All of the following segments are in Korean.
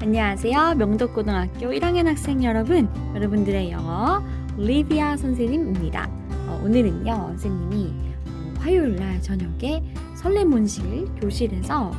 안녕하세요. 명덕고등학교 1학년 학생 여러분들의 영어 올리비아 선생님입니다. 오늘은요, 선생님이 화요일날 저녁에 설레문실 교실에서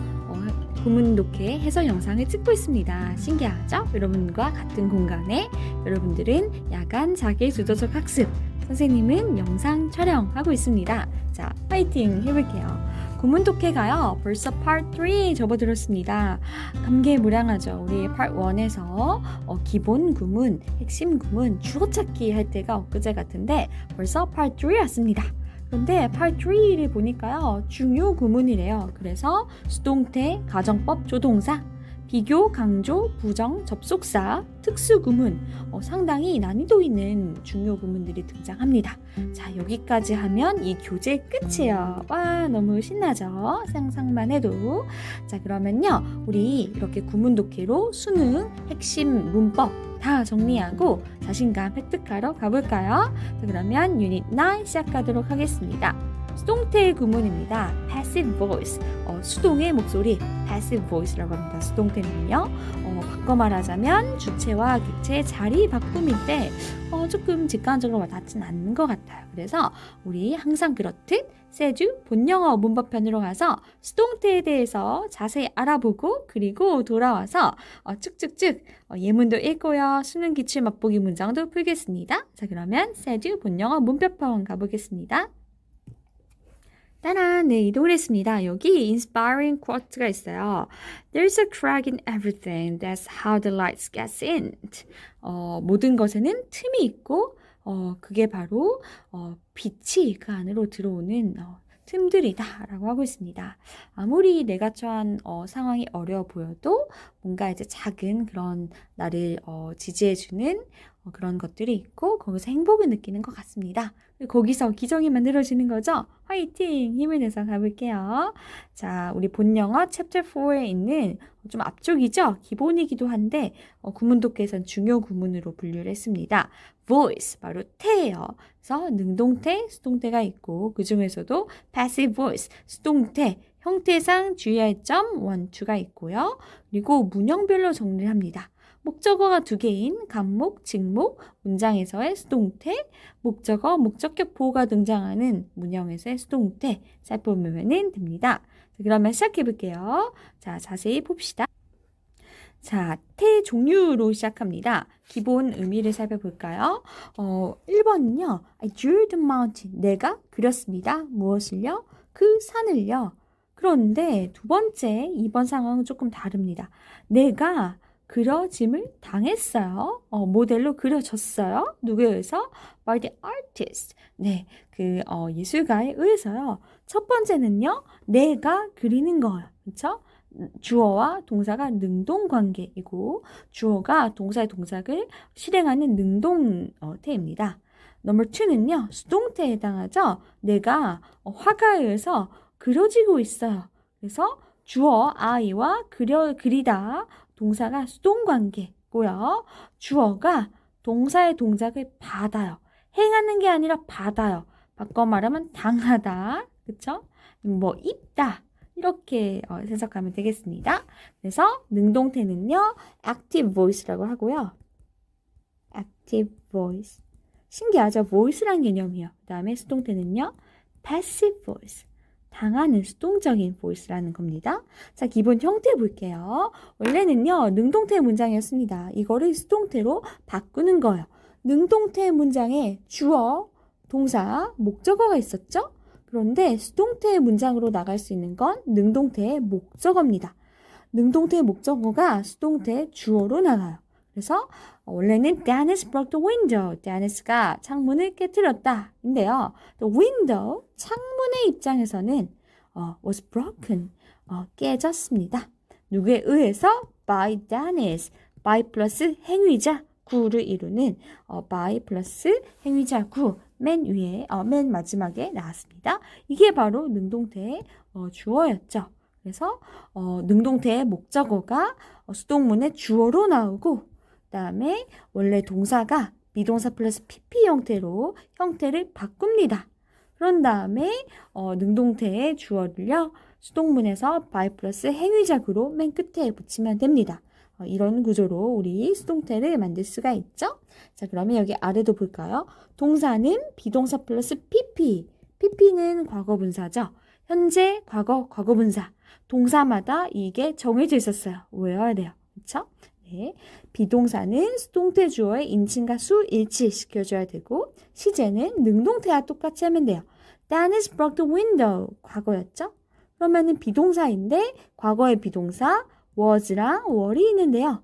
구문독해 해설 영상을 찍고 있습니다. 신기하죠? 여러분과 같은 공간에 여러분들은 야간 자기주도적 학습, 선생님은 영상 촬영하고 있습니다. 자, 파이팅 해볼게요. 구문독해가요, 벌써 Part 3에 접어들었습니다. 감개무량하죠. 우리 Part 1에서 기본 구문, 핵심 구문, 주어찾기 할 때가 엊그제 같은데 벌써 Part 3 왔습니다. 그런데 Part 3를 보니까요, 중요 구문이래요. 그래서 수동태, 가정법, 조동사, 비교, 강조, 부정, 접속사, 특수구문, 상당히 난이도 있는 중요 구문들이 등장합니다. 자, 여기까지 하면 이 교재 끝이에요. 와, 너무 신나죠? 상상만 해도. 자, 그러면요, 우리 이렇게 구문독해로 수능, 핵심, 문법 다 정리하고 자신감 획득하러 가볼까요? 자, 그러면 유닛 9 시작하도록 하겠습니다. 수동태의 구문입니다. passive voice, 수동의 목소리, passive voice라고 합니다. 수동태는요, 바꿔 말하자면 주체와 객체의 자리 바꿈일 때 조금 직관적으로 와닿지는 않는 것 같아요. 그래서 우리 항상 그렇듯 세주 본영어 문법편으로 가서 수동태에 대해서 자세히 알아보고 그리고 돌아와서 쭉쭉쭉 예문도 읽고요. 수능 기출 맛보기 문장도 풀겠습니다. 자, 그러면 세주 본영어 문법편 가보겠습니다. 따란, 네, 이동을 했습니다. 여기 inspiring quote가 있어요. There's a crack in everything. That's how the light gets in. 모든 것에는 틈이 있고, 그게 바로 빛이 그 안으로 들어오는 틈들이다 라고 하고 있습니다. 아무리 내가 처한 상황이 어려워 보여도 뭔가 이제 작은 그런 나를 지지해주는 그런 것들이 있고 거기서 행복을 느끼는 것 같습니다. 거기서 기적이 만들어지는 거죠. 화이팅! 힘을 내서 가볼게요. 자, 우리 본영어 챕터 4에 있는 좀 앞쪽이죠. 기본이기도 한데 구문독해에선 중요 구문으로 분류를 했습니다. voice, 바로 태예요. 그래서 능동태, 수동태가 있고 그 중에서도 passive voice, 수동태, 형태상 주의할 점 1, 2가 있고요. 그리고 문형별로 정리를 합니다. 목적어가 2개인 간목, 직목, 문장에서의 수동태, 목적어, 목적격 보호가 등장하는 문형에서의 수동태 살펴보면 됩니다. 자, 그러면 시작해 볼게요. 자, 자세히 봅시다. 자, 태 종류로 시작합니다. 기본 의미를 살펴볼까요? 1번은요. I drew the mountain. 내가 그렸습니다. 무엇을요? 그 산을요. 그런데 두 번째, 2번 상황은 조금 다릅니다. 내가 그려짐을 당했어요. 모델로 그려졌어요. 누구에 의해서? By the artist. 네, 그 예술가에 의해서요. 첫 번째는요. 내가 그리는 거예요. 그렇죠? 주어와 동사가 능동관계이고 주어가 동사의 동작을 실행하는 능동태입니다. 넘버 2는요. 수동태에 해당하죠. 내가 화가에 의해서 그려지고 있어요. 그래서 주어 I와 그리다 동사가 수동관계고요. 주어가 동사의 동작을 받아요. 행하는 게 아니라 받아요. 바꿔 말하면 당하다. 그쵸? 뭐 입다. 이렇게 해석하면 되겠습니다. 그래서 능동태는요. active voice라고 하고요. active voice. 신기하죠? voice란 개념이요. 그 다음에 수동태는요. passive voice. 당하는 수동적인 voice라는 겁니다. 자, 기본 형태 볼게요. 원래는요. 능동태 문장이었습니다. 이거를 수동태로 바꾸는 거예요. 능동태 문장에 주어, 동사, 목적어가 있었죠? 그런데 수동태 문장으로 나갈 수 있는 건 능동태의 목적어입니다. 능동태의 목적어가 수동태 주어로 나가요. 그래서 원래는 Dennis broke the window. Dennis가 창문을 깨뜨렸다. 인데요. The window, 창문의 입장에서는 was broken. 깨졌습니다. 누구에 의해서? By Dennis. by 플러스 행위자 구를 이루는 by 플러스 행위자 구. 맨 위에, 맨 마지막에 나왔습니다. 이게 바로 능동태의 주어였죠. 그래서 능동태의 목적어가 수동문의 주어로 나오고 그 다음에 원래 동사가 비동사 플러스 PP 형태로 형태를 바꿉니다. 그런 다음에 능동태의 주어를요. 수동문에서 by 플러스 행위자구로 맨 끝에 붙이면 됩니다. 이런 구조로 우리 수동태를 만들 수가 있죠. 자, 그러면 여기 아래도 볼까요? 동사는 비동사 플러스 PP. PP는 과거분사죠. 현재, 과거, 과거분사. 동사마다 이게 정해져 있었어요. 외워야 돼요. 그렇죠? 네. 비동사는 수동태 주어의 인칭과 수 일치시켜줘야 되고 시제는 능동태와 똑같이 하면 돼요. Dennis broke the window. 과거였죠? 그러면은 비동사인데 과거의 비동사 was랑 were이 있는데요.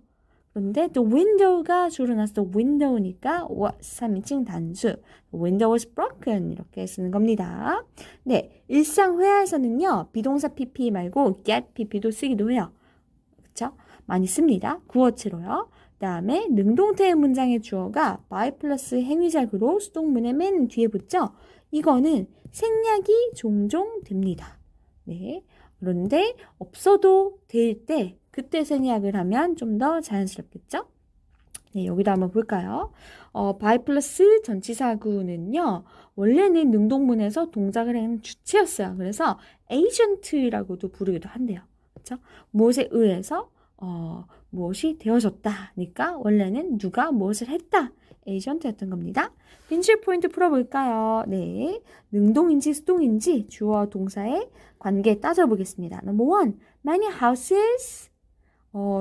그런데 the window가 주로 나서 the window니까 was 3인칭 단수. The window was broken 이렇게 쓰는 겁니다. 네, 일상 회화에서는요. 비동사 PP 말고 get PP도 쓰기도 해요. 그렇죠? 많이 씁니다. 구어체로요. 다음에 능동태의 문장의 주어가 by 플러스 행위작으로 수동문의 맨 뒤에 붙죠. 이거는 생략이 종종 됩니다. 네. 그런데 없어도 될 때 그때 생략을 하면 좀 더 자연스럽겠죠? 네, 여기도 한번 볼까요? by 플러스 전치사구는요. 원래는 능동문에서 동작을 하는 주체였어요. 그래서 agent라고도 부르기도 한대요. 그렇죠? 무엇에 의해서 무엇이 되어졌다니까 원래는 누가 무엇을 했다. 에이전트였던 겁니다. 빈실 포인트 풀어볼까요? 네, 능동인지 수동인지 주어 동사의 관계 따져보겠습니다. Number 1, many houses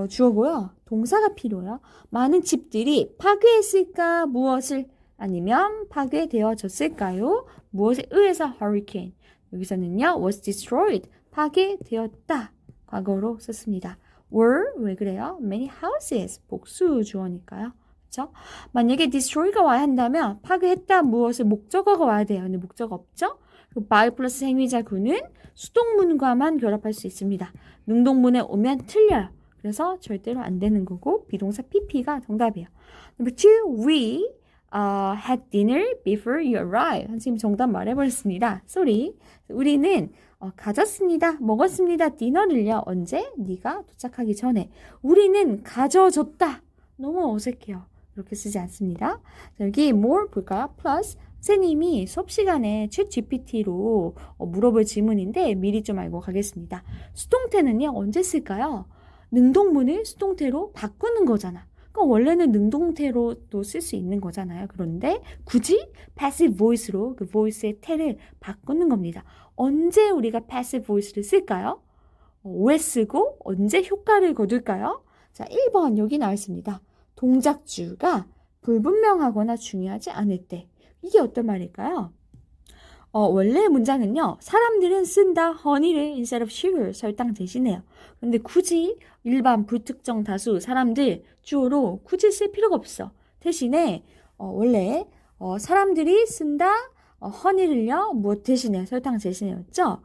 주어고요. 동사가 필요해요. 많은 집들이 파괴했을까? 무엇을? 아니면 파괴되어졌을까요? 무엇에 의해서 hurricane. 여기서는요. was destroyed. 파괴되었다. 과거로 썼습니다. were 왜 그래요? many houses 복수 주어니까요. 그렇죠? 만약에 destroy가 와야 한다면 파괴했다 무엇을 목적어가 와야 돼요. 근데 목적어 없죠? by 플러스 행위자구는 수동문과만 결합할 수 있습니다. 능동문에 오면 틀려요. 그래서 절대로 안 되는 거고 비동사 PP가 정답이에요. Number 2, we had dinner before you arrived. 선생님 정답 말해버렸습니다. Sorry. 우리는 가졌습니다. 먹었습니다. 디너를요. 언제? 네가 도착하기 전에. 우리는 가져줬다. 너무 어색해요. 이렇게 쓰지 않습니다. 자, 여기 more 볼까요? plus 선생님이 수업 시간에 챗 GPT로 물어볼 질문인데 미리 좀 알고 가겠습니다. 수동태는요. 언제 쓸까요? 능동문을 수동태로 바꾸는 거잖아. 그러니까 원래는 능동태로도 쓸 수 있는 거잖아요. 그런데 굳이 passive voice로 그 voice의 태를 바꾸는 겁니다. 언제 우리가 passive voice를 쓸까요? 왜 쓰고 언제 효과를 거둘까요? 자, 1번 여기 나와 있습니다. 동작주가 불분명하거나 중요하지 않을 때. 이게 어떤 말일까요? 원래 문장은요. 사람들은 쓴다 honey를 instead of sugar 설탕 대신해요. 그런데 굳이 일반 불특정 다수 사람들 주어로 굳이 쓸 필요가 없어. 대신에 원래 사람들이 쓴다 honey를요. 무엇 대신에 설탕 대신에였죠.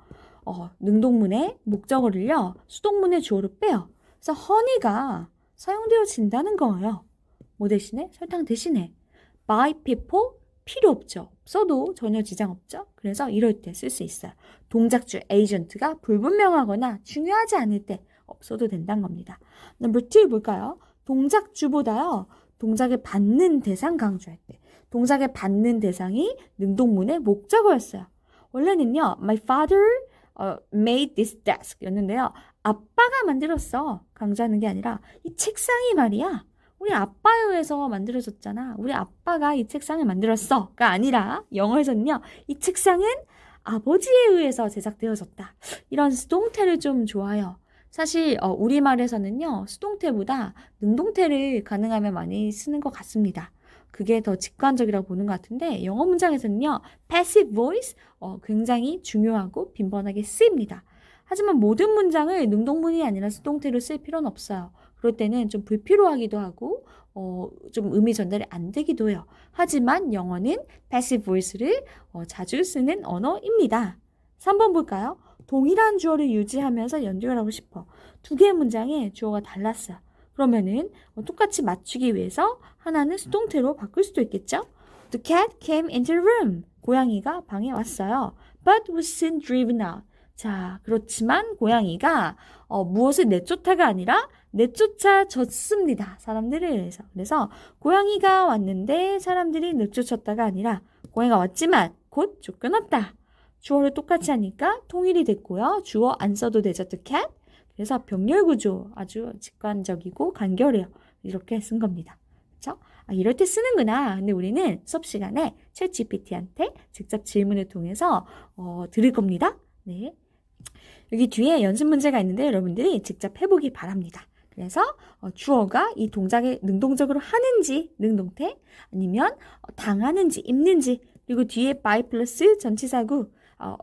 능동문의 목적어를요. 수동문의 주어로 빼요. 그래서 honey가 사용되어진다는 거예요. 뭐 대신에? 설탕 대신에. by people 필요 없죠. 써도 전혀 지장 없죠. 그래서 이럴 때 쓸 수 있어요. 동작주 에이전트가 불분명하거나 중요하지 않을 때 없어도 된다는 겁니다. Number 2 볼까요? 동작주보다요. 동작을 받는 대상 강조할 때. 동작을 받는 대상이 능동문의 목적어였어요. 원래는요. My father made this desk 였는데요. 아빠가 만들었어. 강조하는 게 아니라 이 책상이 말이야. 우리 아빠에 의해서 만들어졌잖아. 우리 아빠가 이 책상을 만들었어가 아니라 영어에서는요. 이 책상은 아버지에 의해서 제작되어졌다. 이런 수동태를 좀 좋아해요. 사실 우리말에서는요. 수동태보다 능동태를 가능하면 많이 쓰는 것 같습니다. 그게 더 직관적이라고 보는 것 같은데 영어 문장에서는요. passive voice 굉장히 중요하고 빈번하게 쓰입니다. 하지만 모든 문장을 능동문이 아니라 수동태로 쓸 필요는 없어요. 그럴 때는 좀 불필요하기도 하고 좀 의미 전달이 안 되기도 해요. 하지만 영어는 passive voice를 자주 쓰는 언어입니다. 3번 볼까요? 동일한 주어를 유지하면서 연결하고 싶어. 두 개의 문장에 주어가 달랐어요. 그러면은 똑같이 맞추기 위해서 하나는 수동태로 바꿀 수도 있겠죠? The cat came into the room. 고양이가 방에 왔어요. But was soon driven out. 자, 그렇지만 고양이가 무엇을 내쫓다가 아니라 내쫓아졌습니다. 사람들에 의해서. 그래서 고양이가 왔는데 사람들이 내쫓았다가 아니라 고양이가 왔지만 곧 쫓겨났다. 주어를 똑같이 하니까 통일이 됐고요. 주어 안 써도 되죠. The cat. 그래서 병렬 구조 아주 직관적이고 간결해요. 이렇게 쓴 겁니다. 그렇죠? 이럴 때 쓰는구나. 근데 우리는 수업 시간에 챗GPT한테 직접 질문을 통해서 들을 겁니다. 네. 여기 뒤에 연습 문제가 있는데 여러분들이 직접 해보기 바랍니다. 그래서 주어가 이 동작을 능동적으로 하는지 능동태 아니면 당하는지 입는지 그리고 뒤에 by 플러스 전치사구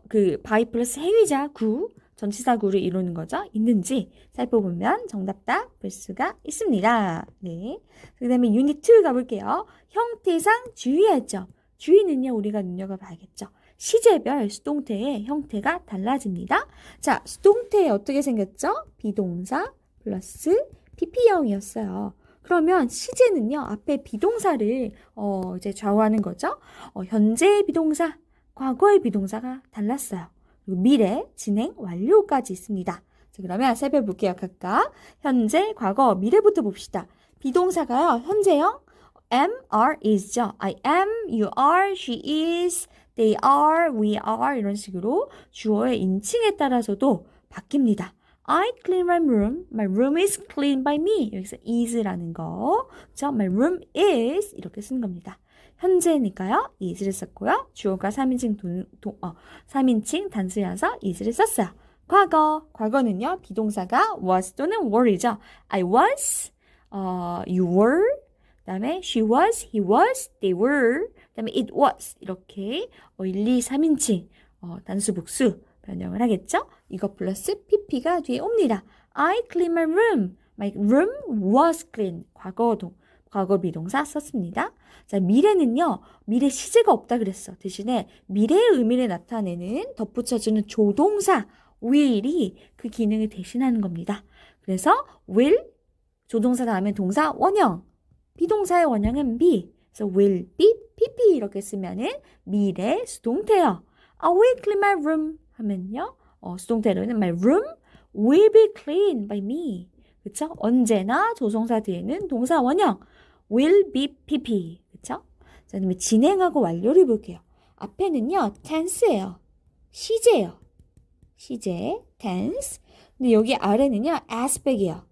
그 by 플러스 행위자 구 전치사구를 이루는 거죠. 있는지 살펴보면 정답 볼 수가 있습니다. 네. 그 다음에 유닛 2 가볼게요. 형태상 주의할 점. 주의는요 우리가 눈여겨봐야겠죠. 시제별 수동태의 형태가 달라집니다. 자, 수동태 어떻게 생겼죠? 비동사 플러스 PP형이었어요. 그러면 시제는요, 앞에 비동사를 이제 좌우하는 거죠. 현재 비동사, 과거의 비동사가 달랐어요. 그리고 미래, 진행, 완료까지 있습니다. 자, 그러면 살펴볼게요. 각각 현재, 과거, 미래부터 봅시다. 비동사가요, 현재형 am, are, is죠. I am, you are, she is, they are, we are 이런 식으로 주어의 인칭에 따라서도 바뀝니다. I clean my room is clean by me. 여기서 is라는 거. 그렇죠? My room is 이렇게 쓰는 겁니다. 현재니까요. is를 썼고요. 주어가 3인칭 단수여서 is를 썼어요. 과거는요. 비동사가 was 또는 were이죠. I was, you were, 그 다음에 she was, he was, they were, 그 다음에 it was 이렇게 1, 2, 3인칭 단수 복수 변형을 하겠죠? 이거 플러스 pp가 뒤에 옵니다. I clean my room. My room was clean. 과거 비동사 썼습니다. 자, 미래는요. 미래 시제가 없다 그랬어. 대신에 미래의 의미를 나타내는 덧붙여주는 조동사 will이 그 기능을 대신하는 겁니다. 그래서 will 조동사 다음에 동사 원형 비동사의 원형은 be. 그래서 will be pp 이렇게 쓰면은 미래 수동태요. I will clean my room 하면요. 수동태로는 my room will be cleaned by me. 그쵸? 언제나 조동사 뒤에는 동사 원형 will be pp. 그쵸? 자, 그다음에 진행하고 완료를 볼게요. 앞에는요. tense예요. 시제예요. 시제, tense. 근데 여기 아래는요. aspect이에요.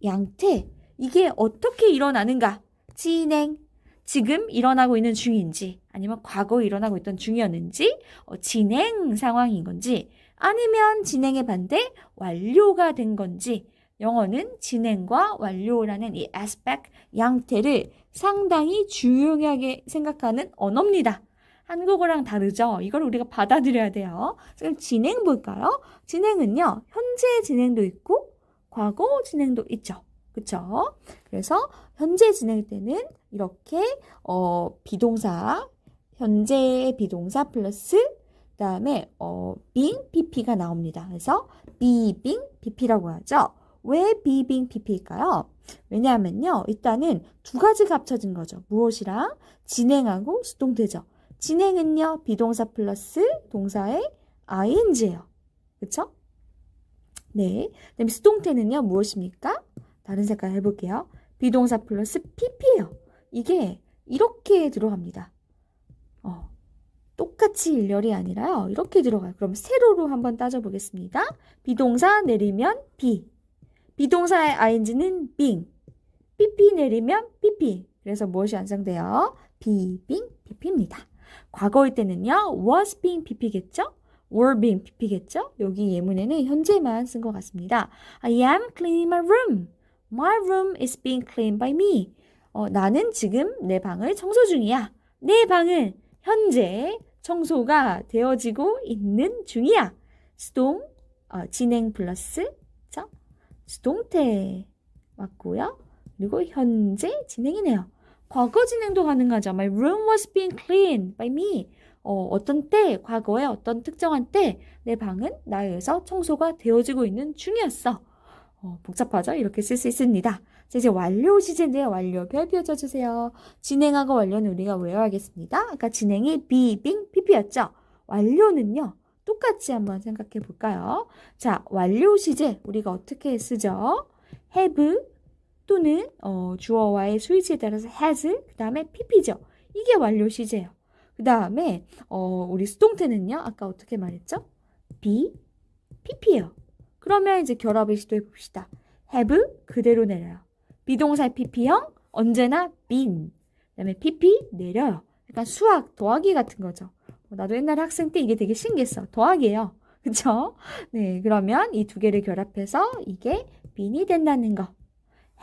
양태. 이게 어떻게 일어나는가? 진행. 지금 일어나고 있는 중인지 아니면 과거에 일어나고 있던 중이었는지 진행 상황인 건지 아니면 진행의 반대 완료가 된 건지 영어는 진행과 완료라는 이 aspect 양태를 상당히 중요하게 생각하는 언어입니다. 한국어랑 다르죠? 이걸 우리가 받아들여야 돼요. 그럼 진행 볼까요? 진행은요. 현재 진행도 있고 과거 진행도 있죠. 그쵸? 그래서 현재 진행 때는 이렇게 비동사 현재 비동사 플러스 그다음에 being pp가 나옵니다. 그래서 be being pp라고 하죠. 왜 be being pp일까요? 왜냐하면요. 일단은 두 가지가 합쳐진 거죠. 무엇이랑 진행하고 수동태죠. 진행은요. 비동사 플러스 동사의 ing예요. 그쵸? 네. 그다음에 수동태는요. 무엇입니까? 다른 색깔 해볼게요. 비동사 플러스 pp예요. 이게 이렇게 들어갑니다. 똑같이 일렬이 아니라요. 이렇게 들어가요. 그럼 세로로 한번 따져보겠습니다. 비동사 내리면 be. 비동사의 ing는 being. pp 내리면 pp. 그래서 무엇이 완성돼요? be, being, pp입니다. 과거일 때는요. was being pp겠죠? were being pp겠죠? 여기 예문에는 현재만 쓴 것 같습니다. I am cleaning my room. My room is being cleaned by me. 나는 지금 내 방을 청소 중이야. 내 방은 현재 청소가 되어지고 있는 중이야. 진행 플러스 수동태 맞고요. 그리고 현재 진행이네요. 과거 진행도 가능하죠. My room was being cleaned by me. 어떤 때, 과거에 어떤 특정한 때 내 방은 나에 의해서 청소가 되어지고 있는 중이었어. 복잡하죠? 이렇게 쓸 수 있습니다. 자, 이제 완료 시제인데요. 완료별 비워줘주세요. 진행하고 완료는 우리가 외워야겠습니다. 아까 진행이 be, being, pp였죠? 완료는요. 똑같이 한번 생각해 볼까요? 자, 완료 시제 우리가 어떻게 쓰죠? have 또는 주어와의 수위치에 따라서 has 그 다음에 pp죠. 이게 완료 시제예요. 그 다음에 우리 수동태는요. 아까 어떻게 말했죠? be, pp예요. 그러면 이제 결합을 시도해 봅시다. have 그대로 내려요. 비동사의 pp형 언제나 been. 그다음에 pp 내려요. 약간 수학 더하기 같은 거죠. 나도 옛날에 학생 때 이게 되게 신기했어. 더하기예요. 그쵸? 네, 그러면 이 두 개를 결합해서 이게 been이 된다는 거.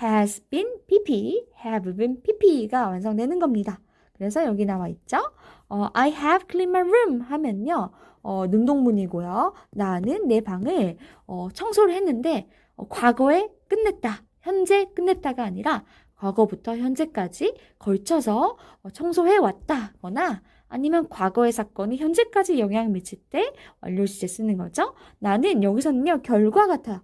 has been pp, have been pp가 완성되는 겁니다. 그래서 여기 나와 있죠. I have cleaned my room 하면요. 능동문이고요. 나는 내 방을 청소를 했는데 과거에 끝냈다. 현재 끝냈다가 아니라 과거부터 현재까지 걸쳐서 청소해 왔다거나 아니면 과거의 사건이 현재까지 영향을 미칠 때 완료 시제 쓰는 거죠. 나는 여기서는요. 결과 같아요.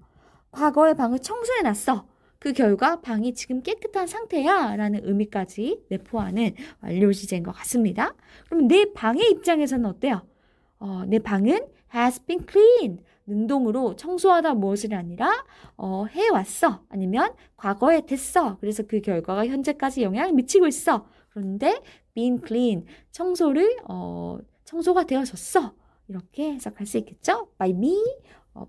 과거의 방을 청소해 놨어. 그 결과 방이 지금 깨끗한 상태야 라는 의미까지 내포하는 완료 시제인 것 같습니다. 그럼 내 방의 입장에서는 어때요? 내 방은 has been cleaned. 능동으로 청소하다 무엇이 아니라 해왔어. 아니면 과거에 됐어. 그래서 그 결과가 현재까지 영향을 미치고 있어. 그런데 been clean, 청소가 되어졌어. 이렇게 해석할 수 있겠죠? by me,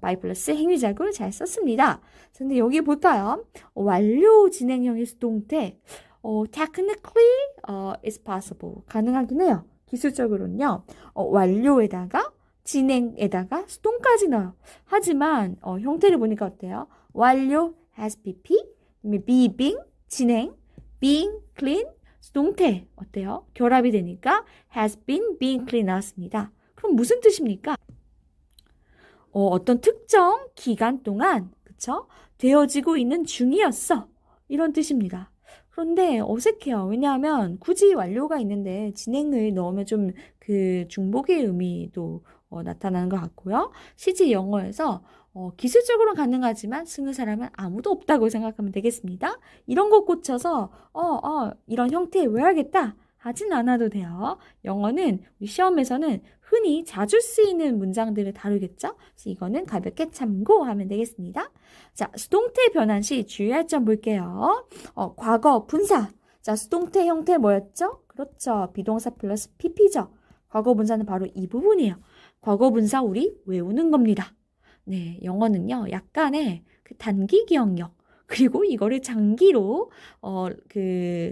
by 플러스 행위작을 잘 썼습니다. 근데 여기 볼까요? 완료 진행형의 수동태 technically is possible. 가능하긴 해요. 기술적으로는요. 완료에다가 진행에다가 수동까지 넣어요. 하지만 형태를 보니까 어때요? 완료 has pp, be being 진행, being clean 수동태 어때요? 결합이 되니까 has been being clean 나왔습니다. 그럼 무슨 뜻입니까? 어떤 특정 기간 동안 그쵸? 되어지고 있는 중이었어. 이런 뜻입니다. 그런데 어색해요. 왜냐하면 굳이 완료가 있는데 진행을 넣으면 좀 그 중복의 의미도 나타나는 것 같고요. 실제 영어에서 기술적으로는 가능하지만 쓰는 사람은 아무도 없다고 생각하면 되겠습니다. 이런 거 꽂혀서 이런 형태에 외워야겠다 하진 않아도 돼요. 영어는 우리 시험에서는 흔히 자주 쓰이는 문장들을 다루겠죠? 그래서 이거는 가볍게 참고하면 되겠습니다. 자, 수동태 변환 시 주의할 점 볼게요. 과거 분사. 자, 수동태 형태 뭐였죠? 그렇죠. 비동사 플러스 pp죠. 과거 분사는 바로 이 부분이에요. 과거 분사 우리 외우는 겁니다. 네, 영어는요. 약간의 그 단기 기억력 그리고 이거를 장기로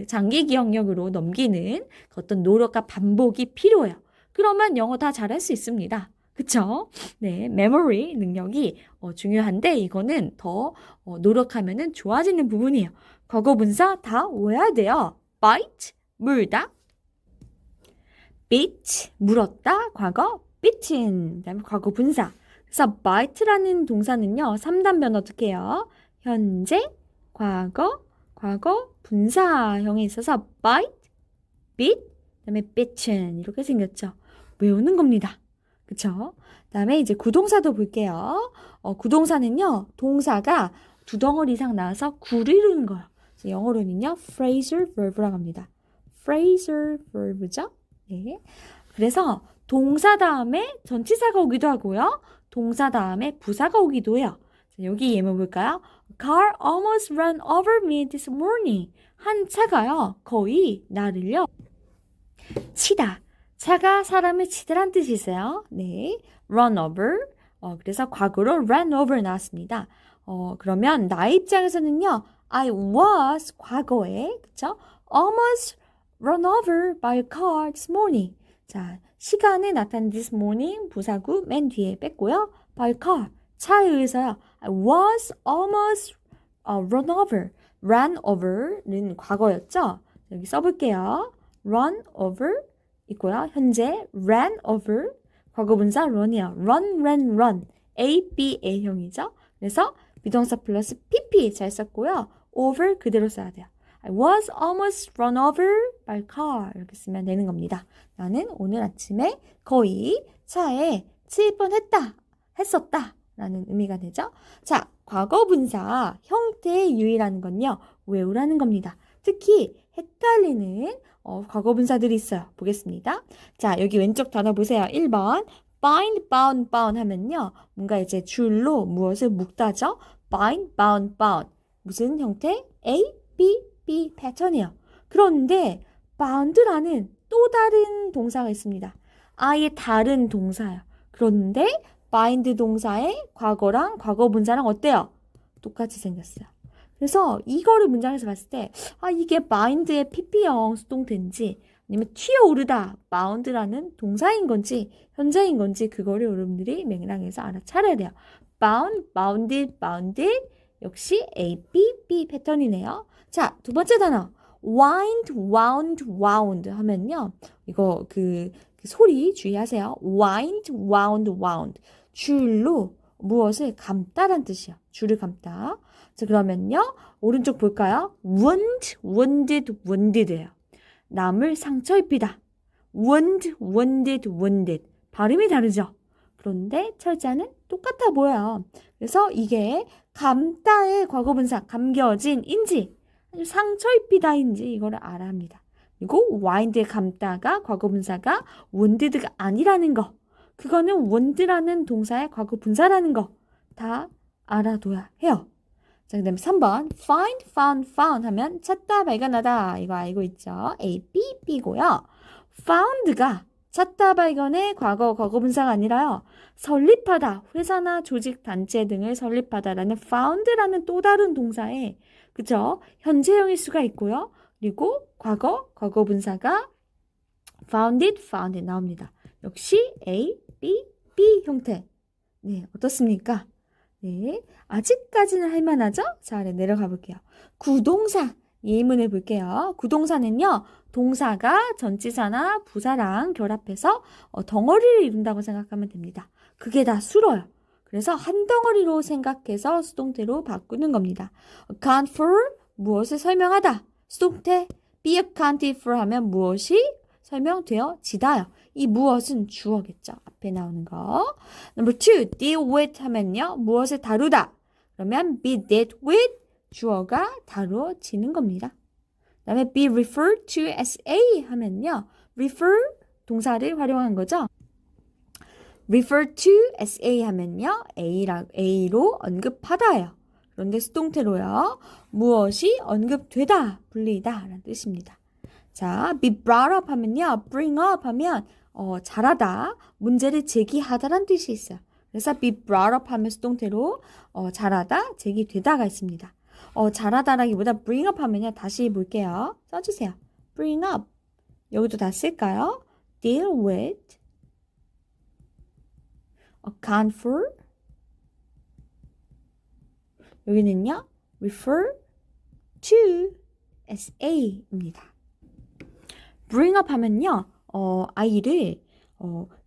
장기 기억력으로 넘기는 어떤 노력과 반복이 필요해요. 그러면 영어 다 잘할 수 있습니다. 그쵸? 네, 메모리 능력이 중요한데 이거는 더 노력하면은 좋아지는 부분이에요. 과거 분사 다 외워야 돼요. bite, 물다. beat, 물었다. 과거 beaten. 그다음에 과거 분사. 그래서 bite라는 동사는요. 3단 변 어떻게 해요? 현재, 과거 분사형에 있어서 bite, beat, 그다음에 beaten 이렇게 생겼죠. 외우는 겁니다. 그쵸? 그다음에 이제 구동사도 볼게요. 구동사는요. 동사가 두 덩어리 이상 나와서 구를 이루는 거예요. 그래서 영어로는요. phrasal verb라고 합니다. phrasal verb죠. 네. 그래서 동사 다음에 전치사가 오기도 하고요. 동사 다음에 부사가 오기도 해요. 여기 예문 볼까요? Car almost ran over me this morning. 한 차가요. 거의 나를요. 치다. 차가 사람을 치다란 뜻이 있어요. 네. run over. 그래서 과거로 ran over 나왔습니다. 그러면 나의 입장에서는요. I was 과거에 그쵸? almost run over by a car this morning. 자, 시간에 나타난 this morning 부사구 맨 뒤에 뺐고요. by a car. 차에 의해서요. I was almost run over. ran over는 과거였죠. 여기 써볼게요. run over 있고요. 현재 ran over 과거 분사 run이요. run, ran, run. A, B, A형이죠. 그래서 비동사 플러스 PP 잘 썼고요. over 그대로 써야 돼요. I was almost run over by car 이렇게 쓰면 되는 겁니다. 나는 오늘 아침에 거의 차에 치일 뻔했다. 했었다. 라는 의미가 되죠. 자, 과거 분사 형태의 유의라는 건요. 외우라는 겁니다. 특히 헷갈리는 과거 분사들이 있어요. 보겠습니다. 자, 여기 왼쪽 단어 보세요. 1번 bind, bound, bound 하면요. 뭔가 이제 줄로 무엇을 묶다죠. bind, bound, bound. 무슨 형태? A, B, B 패턴이에요. 그런데 bound라는 또 다른 동사가 있습니다. 아예 다른 동사예요. 그런데 bind 동사의 과거랑 과거 분사랑 어때요? 똑같이 생겼어요. 그래서 이거를 문장에서 봤을 때 이게 bind의 pp형 수동태인지 아니면 튀어오르다 bound라는 동사인 건지 현재인 건지 그거를 여러분들이 맥락에서 알아차려야 돼요. bound, bounded, bounded 역시 A, B, B 패턴이네요. 자, 두 번째 단어 wind, wound, wound 하면요. 이거 그 소리 주의하세요. wind, wound, wound 줄로 무엇을 감다란 뜻이요. 줄을 감다. 자, 그러면요. 오른쪽 볼까요? wound, wounded, wounded예요. 남을 상처 입히다. wound, wounded, wounded. 발음이 다르죠? 그런데 철자는 똑같아 보여요. 그래서 이게 감다의 과거분사, 감겨진인지 상처 입히다인지 이거를 알아야 합니다. 그리고 wind의 감다가 과거분사가 wounded가 아니라는 거. 그거는 would라는 동사의 과거분사라는 거. 다 알아둬야 해요. 자, 그 다음에 3번 find, found, found 하면 찾다, 발견하다 이거 알고 있죠? A, B, B고요. found가 찾다, 발견의 과거분사가 아니라요. 설립하다, 회사나 조직, 단체 등을 설립하다라는 found라는 또 다른 동사에 그죠? 현재형일 수가 있고요. 그리고 과거분사가 founded, founded 나옵니다. 역시 A, B, B 형태. 네, 어떻습니까? 네, 아직까지는 할만하죠? 자, 네, 내려가 볼게요. 구동사 예문을 볼게요. 구동사는요, 동사가 전치사나 부사랑 결합해서 덩어리를 이룬다고 생각하면 됩니다. 그게 다 수로요. 그래서 한 덩어리로 생각해서 수동태로 바꾸는 겁니다. account for 무엇을 설명하다. 수동태 be accounted for 하면 무엇이 설명되어지다요. 이 무엇은 주어겠죠. 앞에 나오는 거. Number 2, deal with 하면요. 무엇을 다루다. 그러면 be dealt with 주어가 다루어지는 겁니다. 그 다음에 be referred to as A 하면요. refer 동사를 활용한 거죠. refer to as A 하면요. A로 언급하다예요. 그런데 수동태로요. 무엇이 언급되다, 불리다 라는 뜻입니다. 자, be brought up 하면요. bring up 하면 잘하다, 문제를 제기하다라는 뜻이 있어요. 그래서 be brought up 하면 수동태로 잘하다, 제기되다가 있습니다. 잘하다라기보다 bring up 하면요. 다시 볼게요. 써주세요. bring up. 여기도 다 쓸까요? deal with, account for. 여기는요. refer to as A입니다. bring up 하면요. 아이를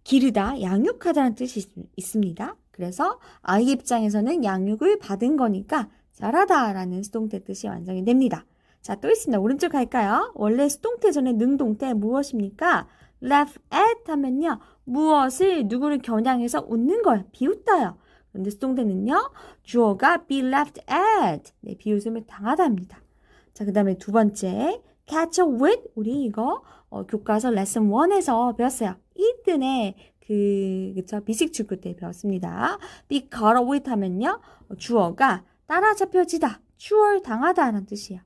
기르다, 양육하다는 뜻이 있습니다. 그래서 아이 입장에서는 양육을 받은 거니까 잘하다라는 수동태 뜻이 완성이 됩니다. 자, 또 있습니다. 오른쪽 갈까요? 원래 수동태 전에 능동태 무엇입니까? laugh at 하면요. 무엇을 누구를 겨냥해서 웃는 걸 비웃다요. 그런데 수동태는요. 주어가 be laughed at. 네, 비웃음을 당하다입니다. 자, 그 다음에 두 번째 catch a wit. 우리 이거 교과서 레슨 1에서 배웠어요. 이든의 그쵸? 비식축구 때 배웠습니다. be caught a wit 하면요. 주어가 따라잡혀지다, 추월당하다라는 뜻이에요.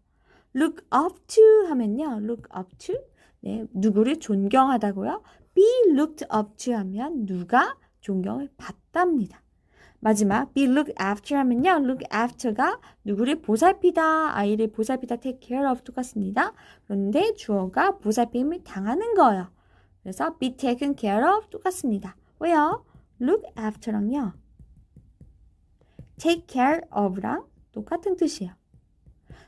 look up to 하면요. look up to. 네, 누구를 존경하다고요. be looked up to 하면 누가 존경을 받답니다. 마지막 be looked after 하면요. look after가 누구를 보살피다, 아이를 보살피다, take care of 똑같습니다. 그런데 주어가 보살핌을 당하는 거예요. 그래서 be taken care of 똑같습니다. 왜요? look after랑요. take care of랑 똑같은 뜻이에요.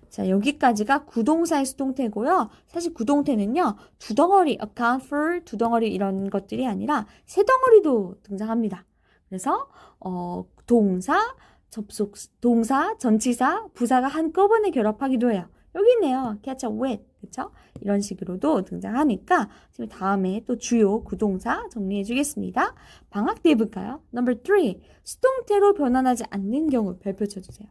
자, 여기까지가 구동사의 수동태고요. 사실 구동태는요. 두 덩어리, account for, 두 덩어리 이런 것들이 아니라 세 덩어리도 등장합니다. 그래서 동사, 동사, 전치사, 부사가 한꺼번에 결합하기도 해요. 여기 있네요. catch a wit. 그쵸? 이런 식으로도 등장하니까 지금 다음에 또 주요 구동사 정리해 주겠습니다. 방학 때 해볼까요? Number 3. 수동태로 변환하지 않는 경우 별표 쳐주세요.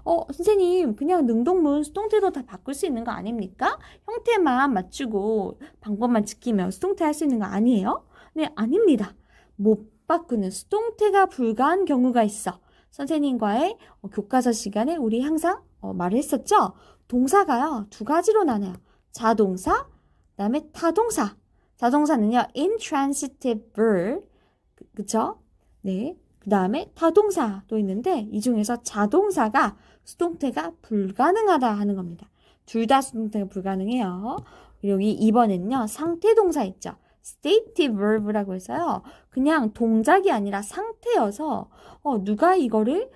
선생님, 그냥 능동문 수동태로 다 바꿀 수 있는 거 아닙니까? 형태만 맞추고 방법만 지키면 수동태 할 수 있는 거 아니에요? 네, 아닙니다. 못 바꾸는 수동태가 불가한 경우가 있어. 선생님과의 교과서 시간에 우리 항상 말을 했었죠? 동사가요, 두 가지로 나눠요. 자동사, 그 다음에 타동사. 자동사는요, intransitive verb, 그쵸? 네. 그 그 다음에 타동사도 있는데 이 중에서 자동사가 수동태가 불가능하다 하는 겁니다. 둘 다 수동태가 불가능해요. 여기 2번에는요. 상태동사 있죠. state verb라고 해서요. 그냥 동작이 아니라 상태여서 누가 이거를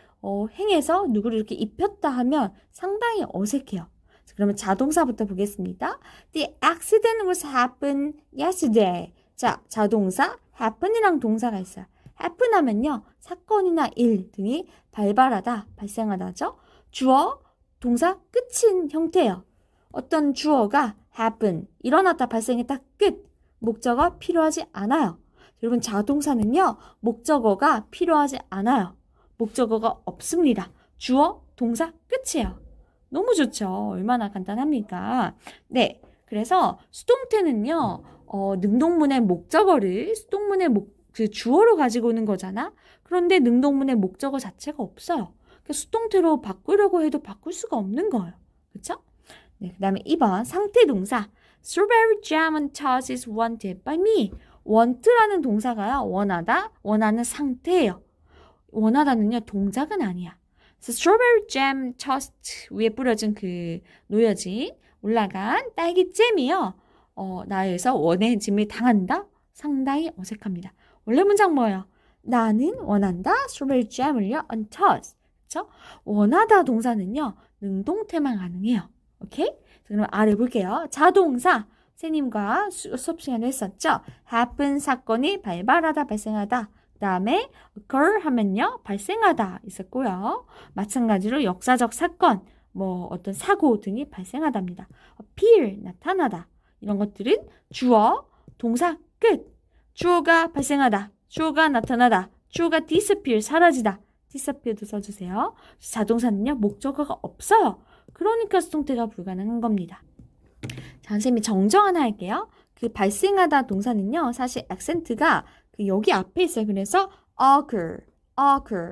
행해서 누구를 이렇게 입혔다 하면 상당히 어색해요. 그러면 자동사부터 보겠습니다. The accident was happened yesterday. 자, 자동사 happen이랑 동사가 있어요. happen 하면요. 사건이나 일 등이 발발하다, 발생하다죠. 주어, 동사 끝인 형태예요. 어떤 주어가 happen, 일어났다, 발생했다, 끝. 목적어 필요하지 않아요. 여러분 자동사는요. 목적어가 필요하지 않아요. 목적어가 없습니다. 주어, 동사 끝이에요. 너무 좋죠. 얼마나 간단합니까? 네, 그래서 수동태는요. 능동문의 목적어를 수동문의 그 주어로 가지고 오는 거잖아. 그런데 능동문의 목적어 자체가 없어요. 그러니까 수동태로 바꾸려고 해도 바꿀 수가 없는 거예요. 그렇죠? 네, 그 다음에 2번 상태동사 Strawberry jam on toast is wanted by me. want라는 동사가요. 원하다, 원하는 상태예요. 원하다는요. 동작은 아니야. Strawberry jam toast 위에 뿌려진 그 놓여진 올라간 딸기잼이요. 나에서 원해짐을 당한다? 상당히 어색합니다. 원래 문장 뭐예요? 나는 원한다. strawberry jam을요. on toast. 그렇죠? 원하다 동사는요. 능동태만 가능해요. 오케이? 그럼 아래 볼게요. 자동사. 선생님과 수업 시간에 했었죠? happen 사건이 발발하다, 발생하다. 그 다음에 occur 하면요. 발생하다 있었고요. 마찬가지로 역사적 사건, 어떤 사고 등이 발생하답니다. appear, 나타나다. 이런 것들은 주어, 동사, 끝. 주어가 발생하다. 주어가 나타나다. 주어가 disappear, 사라지다. disappear도 써주세요. 자동사는요. 목적어가 없어요. 그러니까 수동태가 불가능한 겁니다. 자, 선생님이 정정 하나 할게요. 그 발생하다 동사는요. 사실 액센트가 여기 앞에 있어요. 그래서 occur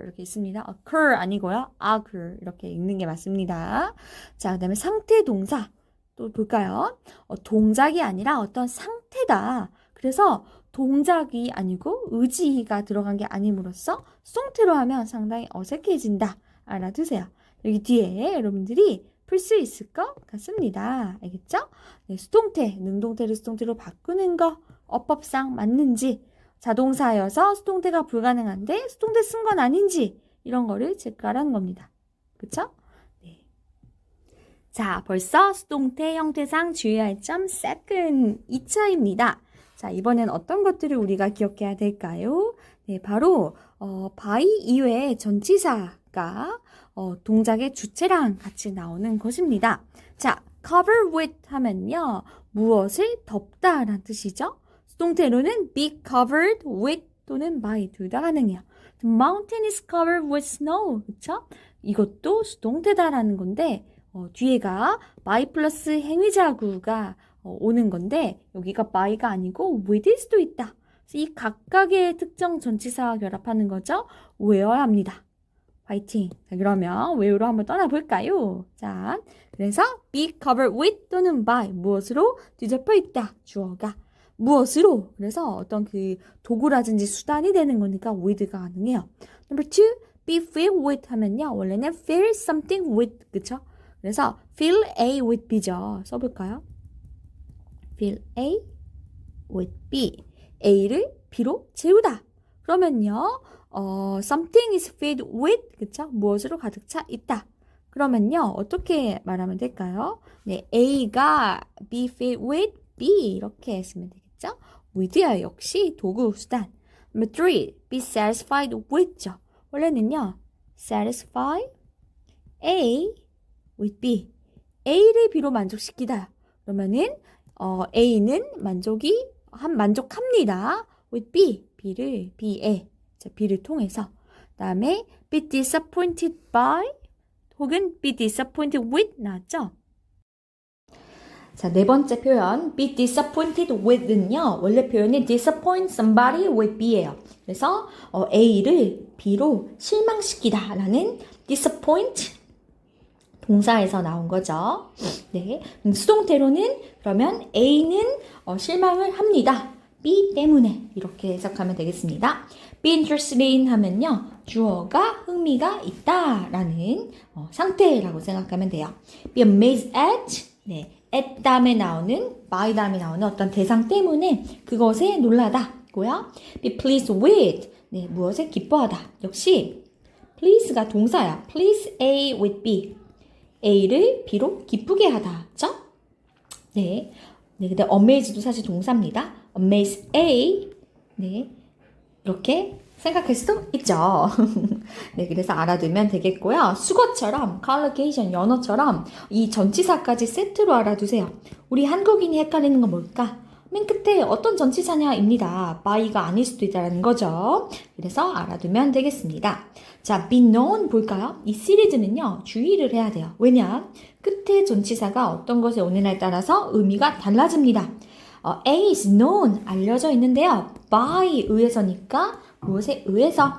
이렇게 있습니다. occur 아니고요. occur 이렇게 읽는 게 맞습니다. 자, 그 다음에 상태 동사 또 볼까요? 동작이 아니라 어떤 상태다. 그래서 동작이 아니고 의지가 들어간 게 아님으로써 수동태로 하면 상당히 어색해진다. 알아두세요. 여기 뒤에 여러분들이 풀 수 있을 것 같습니다. 알겠죠? 네, 수동태, 능동태를 수동태로 바꾸는 거 어법상 맞는지, 자동사여서 수동태가 불가능한데 수동태 쓴 건 아닌지 이런 거를 체크하라는 겁니다. 그쵸? 네. 자, 벌써 수동태 형태상 주의할 점 second 2차입니다. 자, 이번엔 어떤 것들을 우리가 기억해야 될까요? 네, 바로 by 이외에 전치사가 동작의 주체랑 같이 나오는 것입니다. 자, cover with 하면요. 무엇을 덮다 라는 뜻이죠. 수동태로는 be covered with 또는 by 둘 다 가능해요. The mountain is covered with snow. 그쵸? 이것도 수동태다라는 건데 뒤에가 by 플러스 행위자구가 오는 건데 여기가 by가 아니고 with일 수도 있다. 이 각각의 특정 전치사와 결합하는 거죠. 외워야 합니다. 화이팅! 자, 그러면 외우러 한번 떠나볼까요? 자, 그래서 be covered with 또는 by 무엇으로 뒤덮여 있다. 주어가 무엇으로 그래서 어떤 그 도구라든지 수단이 되는 거니까 with가 가능해요. Number two, be filled with 하면요. 원래는 fill something with 그쵸? 그래서 fill A with B죠. 써볼까요? fill A with B. A를 B로 채우다. 그러면요. something is filled with 그쵸? 무엇으로 가득 차 있다. 그러면요. 어떻게 말하면 될까요? 네, A가 be filled with B 이렇게 쓰면 되겠죠? with야 역시 도구 수단. Number three, be satisfied with죠. 원래는요. satisfy A with B. A를 B로 만족시키다. 그러면은 A는 만족합니다. with B. B에 자, B를 통해서. 그다음에 be disappointed by 혹은 be disappointed with 나왔죠? 자, 네 번째 표현 be disappointed with는요. 원래 표현이 disappoint somebody with B예요. 그래서 A를 B로 실망시키다 라는 disappoint 동사에서 나온 거죠. 네, 수동태로는 그러면 A는 실망을 합니다. be 때문에 이렇게 해석하면 되겠습니다. be interested in 하면요. 주어가 흥미가 있다라는 상태라고 생각하면 돼요. be amazed at 네, at 다음에 나오는 by 다음에 나오는 어떤 대상 때문에 그것에 놀라다고요. be pleased with 네, 무엇에 기뻐하다. 역시 please가 동사야. please A with B. A를 B로 기쁘게 하다. 그쵸? 네. 네, 근데 amazed도 사실 동사입니다. amaze A. 네. 이렇게 생각할 수도 있죠. 네, 그래서 알아두면 되겠고요. 수거처럼, collocation, 연어처럼 이 전치사까지 세트로 알아두세요. 우리 한국인이 헷갈리는 건 뭘까? 맨 끝에 어떤 전치사냐입니다. by가 아닐 수도 있다는 거죠. 그래서 알아두면 되겠습니다. 자, be known 볼까요? 이 시리즈는요, 주의를 해야 돼요. 왜냐? 끝에 전치사가 어떤 것에 오느냐에 따라서 의미가 달라집니다. A is known, 알려져 있는데요. by 의해서니까 무엇에 의해서?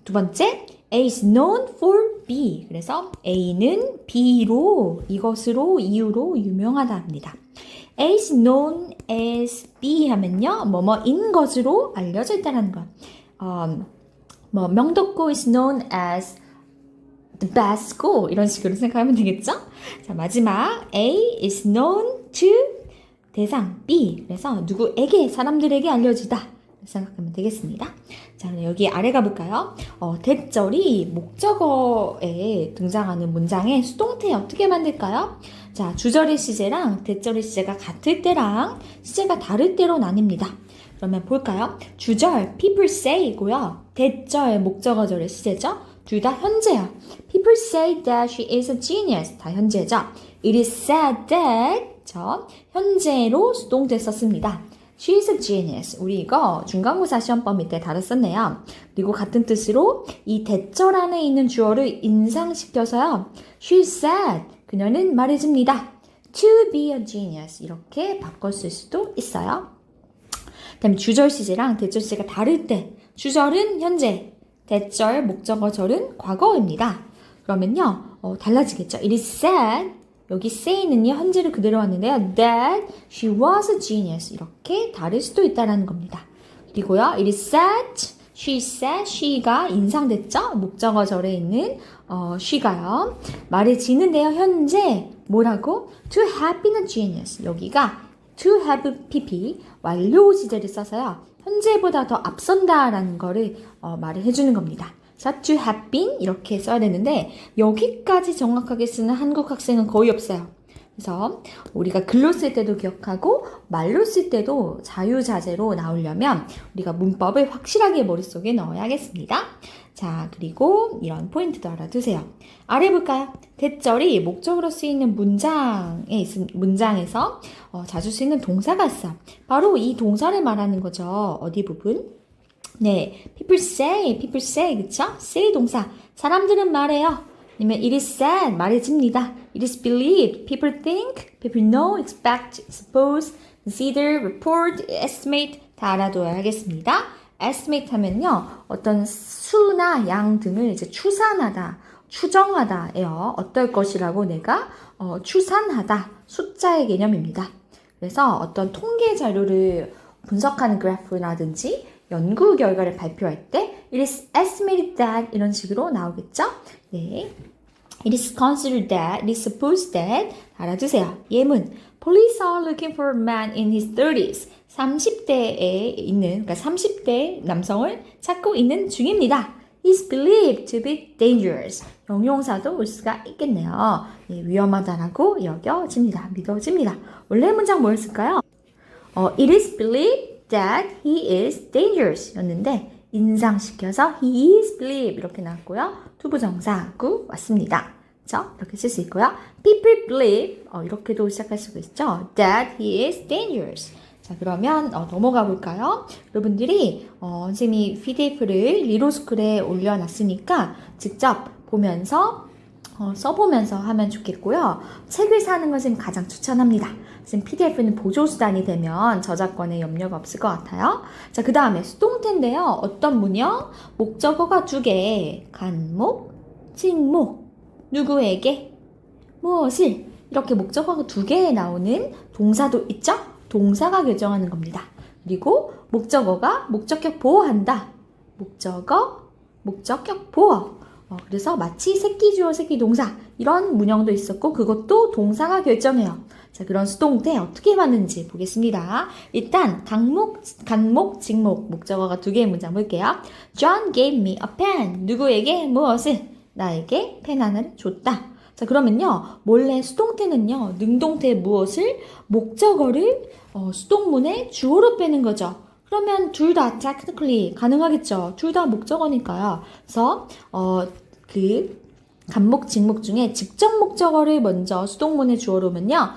두 번째, A is known for B. 그래서 A는 B로, 이것으로, 이유로 유명하다 합니다. A is known as B 하면요, 뭐뭐인 것으로 알려져 있다는 거. 명덕고 is known as the best school 이런 식으로 생각하면 되겠죠? 자, 마지막 A is known to 대상 B. 그래서 누구에게, 사람들에게 알려지다 생각하면 되겠습니다. 자, 여기 아래 가볼까요? 대절이 목적어에 등장하는 문장의 수동태 어떻게 만들까요? 자, 주절의 시제랑 대절의 시제가 같을 때랑 시제가 다를 때로 나뉩니다. 그러면 볼까요? 주절 people say고요. 대절 목적어절의 시제죠. 둘 다 현재요. People say that she is a genius. 다 현재죠. It is said that 현재로 수동태 썼습니다. She is a genius. 우리 이거 중간고사 시험법 밑에 다뤘었네요. 그리고 같은 뜻으로 이 대절 안에 있는 주어를 인상시켜서요. She said. 그녀는 말해줍니다. To be a genius. 이렇게 바꿨을 수도 있어요. 그다음에 주절 시제랑 대절 시제가 다를 때 주절은 현재, 대절, 목적어절은 과거입니다. 그러면요, 달라지겠죠. It is said. 여기 say는요, 현재를 그대로 왔는데요. That she was a genius. 이렇게 다를 수도 있다는 겁니다. 그리고요, it is said, she said, she가 인상됐죠? 목적어절에 있는 she가요. 말해지는데요, 현재 뭐라고? To have been a genius. 여기가 to have pp, 완료 시제를 써서요. 현재보다 더 앞선다라는 거를 말을 해주는 겁니다. to have been 이렇게 써야 되는데 여기까지 정확하게 쓰는 한국 학생은 거의 없어요. 그래서 우리가 글로 쓸 때도 기억하고 말로 쓸 때도 자유자재로 나오려면 우리가 문법을 확실하게 머릿속에 넣어야겠습니다. 자, 그리고 이런 포인트도 알아두세요. 아래 볼까요? 대절이 목적으로 쓰이는 문장에서 자주 쓰이는 동사가 있어요. 바로 이 동사를 말하는 거죠. 어디 부분? 네, people say, 그쵸? say 동사. 사람들은 말해요. 아니면 it is said, 말해집니다. It is believed, people think, people know, expect, suppose, consider, report, estimate 다 알아둬야 하겠습니다. estimate 하면요, 어떤 수나 양 등을 이제 추산하다, 추정하다예요. 어떨 것이라고 내가 추산하다, 숫자의 개념입니다. 그래서 어떤 통계 자료를 분석하는 그래프라든지 연구 결과를 발표할 때 it is estimated that 이런 식으로 나오겠죠? 네. It is considered that, it is supposed that 알아두세요. 예문 Police are looking for a man in his 30s. 30대에 있는, 그러니까 30대 남성을 찾고 있는 중입니다. He's believed to be dangerous. 형용사도 올 수가 있겠네요. 네, 위험하다라고 여겨집니다. 믿어집니다. 원래 문장 뭐였을까요? It is believed that he is dangerous 였는데 인상시켜서 he is believed 이렇게 나왔고요. 투부정사구 왔습니다. 그렇죠? 이렇게 쓸 수 있고요. People believe 이렇게도 시작할 수가 있죠. That he is dangerous. 자, 그러면 넘어가 볼까요? 여러분들이 선생님이 PDF를 리로스쿨에 올려놨으니까 직접 보면서 써보면서 하면 좋겠고요. 책을 사는 것은 가장 추천합니다. 지금 PDF는 보조수단이 되면 저작권에 염려가 없을 것 같아요. 자, 그 다음에 수동태인데요. 어떤 문형? 목적어가 2개. 간목, 직목. 누구에게? 무엇을? 이렇게 목적어가 2개에 나오는 동사도 있죠? 동사가 결정하는 겁니다. 그리고 목적어가 목적격 보어한다. 목적어, 목적격 보어. 그래서 마치 새끼 주어 새끼 동사 이런 문형도 있었고 그것도 동사가 결정해요. 자, 그런 수동태 어떻게 봤는지 보겠습니다. 일단 간목, 직목, 목적어가 두 개의 문장 볼게요. John gave me a pen. 누구에게 무엇을? 나에게 펜 하나를 줬다. 자, 그러면요. 원래 수동태는요. 능동태 무엇을? 목적어를 수동문에 주어로 빼는 거죠. 그러면 둘 다 technically 가능하겠죠. 둘 다 목적어니까요. 그래서 그 간목, 직목 중에 직접 목적어를 먼저 수동문에 주어로 오면요.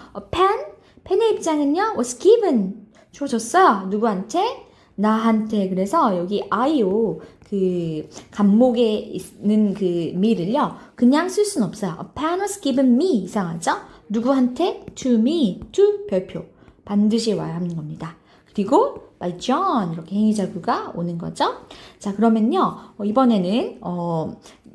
펜의 입장은요. was given. 주어졌어요. 누구한테? 나한테. 그래서 여기 I요. 그 간목에 있는 그 me를요. 그냥 쓸 수는 없어요. A pen was given me. 이상하죠? 누구한테? To me. to 별표. 반드시 와야 하는 겁니다. 그리고 by John 이렇게 행위자구가 오는 거죠. 자, 그러면요. 이번에는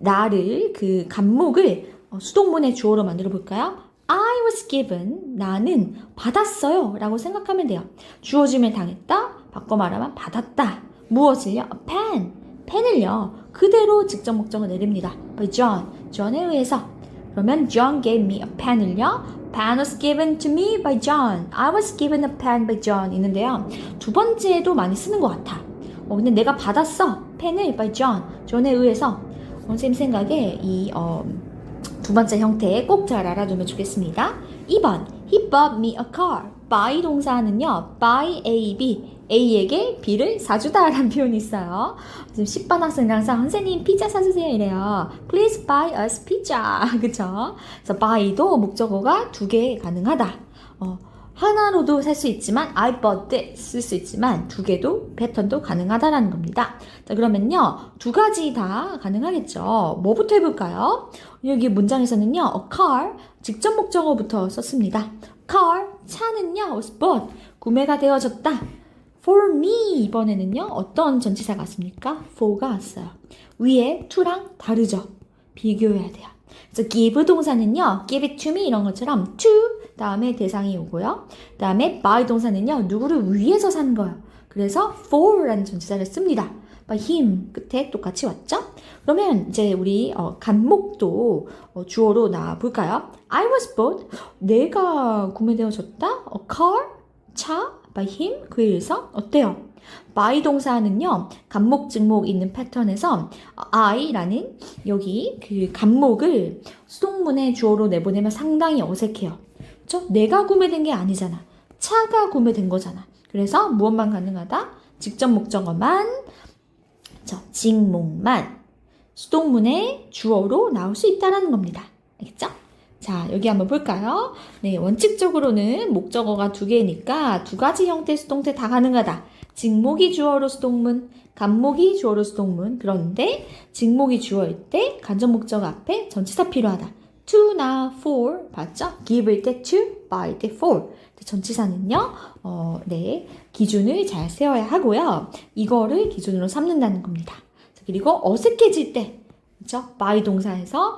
나를 그 간목을 수동문의 주어로 만들어 볼까요? I was given. 나는 받았어요. 라고 생각하면 돼요. 주어짐을 당했다. 바꿔 말하면 받았다. 무엇을요? A pen. 펜을요. 그대로 직접 목적을 내립니다. by John. John에 의해서. 그러면 John gave me a pen을요. pen was given to me by John. I was given a pen by John. 있는데요. 두 번째도 많이 쓰는 것 같아. 근데 내가 받았어. 펜을 by John. John에 의해서. 선생님 생각에 이 두 번째 형태 꼭 잘 알아두면 좋겠습니다. 2번 He bought me a car. buy 동사는요. buy A, B. A에게 B를 사주다 라는 표현이 있어요. 지금 10반 학생들 항상 선생님 피자 사주세요 이래요. Please buy us pizza. 그쵸? 그래서 buy도 목적어가 두 개 가능하다. 하나로도 살 수 있지만 I bought it 쓸 수 있지만 두 개도 패턴도 가능하다라는 겁니다. 자, 그러면요. 두 가지 다 가능하겠죠. 뭐부터 해볼까요? 여기 문장에서는요. a car 직접 목적어부터 썼습니다. car 차는요. was bought 구매가 되어졌다. for me 이번에는요. 어떤 전치사가 왔습니까? for가 왔어요. 위에 to랑 다르죠. 비교해야 돼요. 그래서 give 동사는요. give it to me 이런 것처럼 to 다음에 대상이 오고요. 다음에 by 동사는요. 누구를 위해서 사는 거예요. 그래서 for라는 전치사를 씁니다. by him 끝에 똑같이 왔죠? 그러면 이제 우리 간목도 주어로 나와 볼까요? I was bought 내가 구매되어졌다. a car 차 by him 그에 의해서 어때요? by 동사는요. 간목, 직목 있는 패턴에서 I라는 여기 그 간목을 수동문의 주어로 내보내면 상당히 어색해요. 그렇죠? 내가 구매된 게 아니잖아. 차가 구매된 거잖아. 그래서 무엇만 가능하다? 직접 목적어만, 직목만 수동문의 주어로 나올 수 있다는 겁니다. 알겠죠? 자, 여기 한번 볼까요? 네, 원칙적으로는 목적어가 두 개니까 두 가지 형태의 수동태 다 가능하다. 직목이 주어로 수동문, 간목이 주어로 수동문. 그런데 직목이 주어일 때 간접 목적 앞에 전치사 필요하다. to나 for 봤죠? give일 때 to, by 때 for. 전치사는요, 네, 기준을 잘 세워야 하고요. 이거를 기준으로 삼는다는 겁니다. 그리고 어색해질 때, 그렇죠? by 동사에서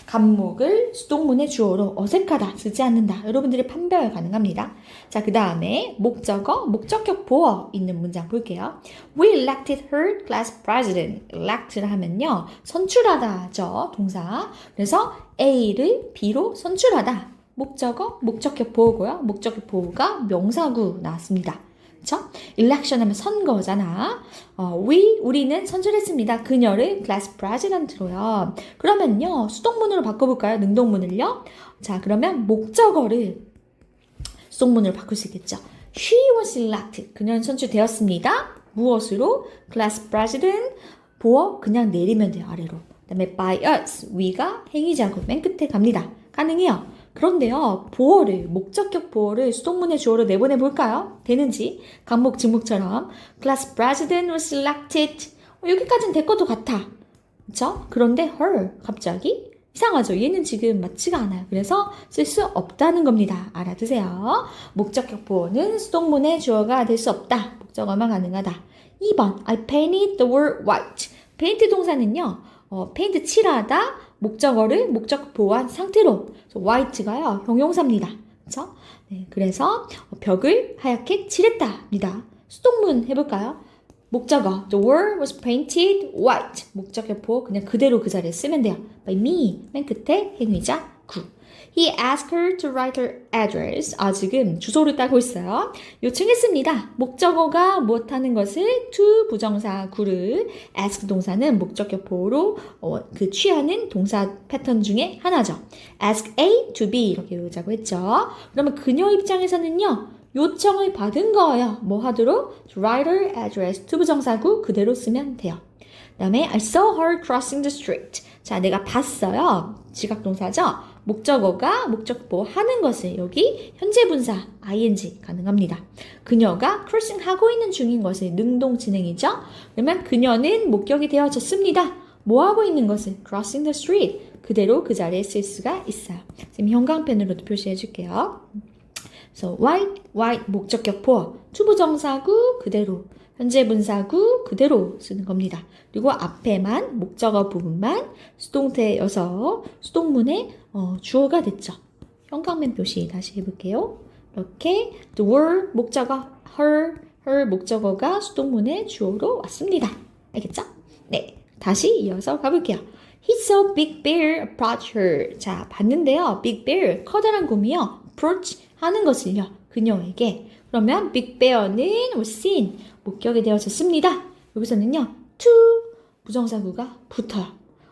간목을 수동문의 주어로 어색하다, 쓰지 않는다. 여러분들이 판별 가능합니다. 자, 그 다음에 목적어, 목적격 보어 있는 문장 볼게요. We elected her class president. elect를 하면요. 선출하다죠, 동사. 그래서 A를 B로 선출하다. 목적어, 목적격 보어고요. 목적격 보어가 명사구 나왔습니다. 그쵸? election 하면 선거잖아. 우리는 선출했습니다. 그녀를 class president로요. 그러면요, 수동문으로 바꿔볼까요? 능동문을요? 자, 그러면 목적어를 수동문으로 바꿀 수 있겠죠. She was elected. 그녀는 선출되었습니다. 무엇으로? class president. 보어 그냥 내리면 돼요, 아래로. 그 다음에 by us. we가 행위자고 맨 끝에 갑니다. 가능해요. 그런데요, 보어를, 목적격 보어를 수동문의 주어로 내보내 볼까요? 되는지. 간목, 직목처럼. Class president was elected. 여기까지는 될 것도 같아. 그쵸? 그런데 her, 갑자기? 이상하죠? 얘는 지금 맞지가 않아요. 그래서 쓸 수 없다는 겁니다. 알아두세요. 목적격 보어는 수동문의 주어가 될 수 없다. 목적어만 가능하다. 2번, I painted the word white. 페인트 동사는요, 페인트 칠하다, 목적어를 목적 보호한 상태로. white가요, 형용사입니다. 그쵸? 네, 그래서 벽을 하얗게 칠했다입니다. 수동문 해볼까요? 목적어 The wall was painted white. 목적격보 그냥 그대로 그 자리에 쓰면 돼요. By me. 맨 끝에 행위자 구. He asked her to write her address. 지금 주소를 따고 있어요. 요청했습니다. 목적어가 무엇하는 것을 to 부정사 구를 ask 동사는 목적격보로 그 취하는 동사 패턴 중에 하나죠. ask A to B 이렇게 외우자고 했죠. 그러면 그녀 입장에서는요. 요청을 받은 거예요. 뭐 하도록? To write her address to 부정사구 그대로 쓰면 돼요. 그 다음에 I saw her crossing the street. 자, 내가 봤어요. 지각동사죠. 목적어가 목적보 하는 것을 여기 현재 분사 ing 가능합니다. 그녀가 crossing 하고 있는 중인 것을 능동 진행이죠. 그러면 그녀는 목격이 되어졌습니다. 뭐 하고 있는 것을 crossing the street 그대로 그 자리에 쓸 수가 있어요. 지금 형광펜으로도 표시해 줄게요. So white 목적격보 투부정사구 그대로 현재 분사구 그대로 쓰는 겁니다. 그리고 앞에만 목적어 부분만 수동태여서 수동문의 주어가 됐죠. 형광펜 표시 다시 해볼게요. 이렇게 the word 목적어 her 목적어가 수동문의 주어로 왔습니다. 알겠죠? 네, 다시 이어서 가볼게요. He saw Big Bear approach her. 자, 봤는데요. Big Bear 커다란 곰이요. approach 하는 것을요. 그녀에게. 그러면 Big Bear는 was seen 목격이 되어졌습니다. 여기서는요. to 부정사구가 붙어요.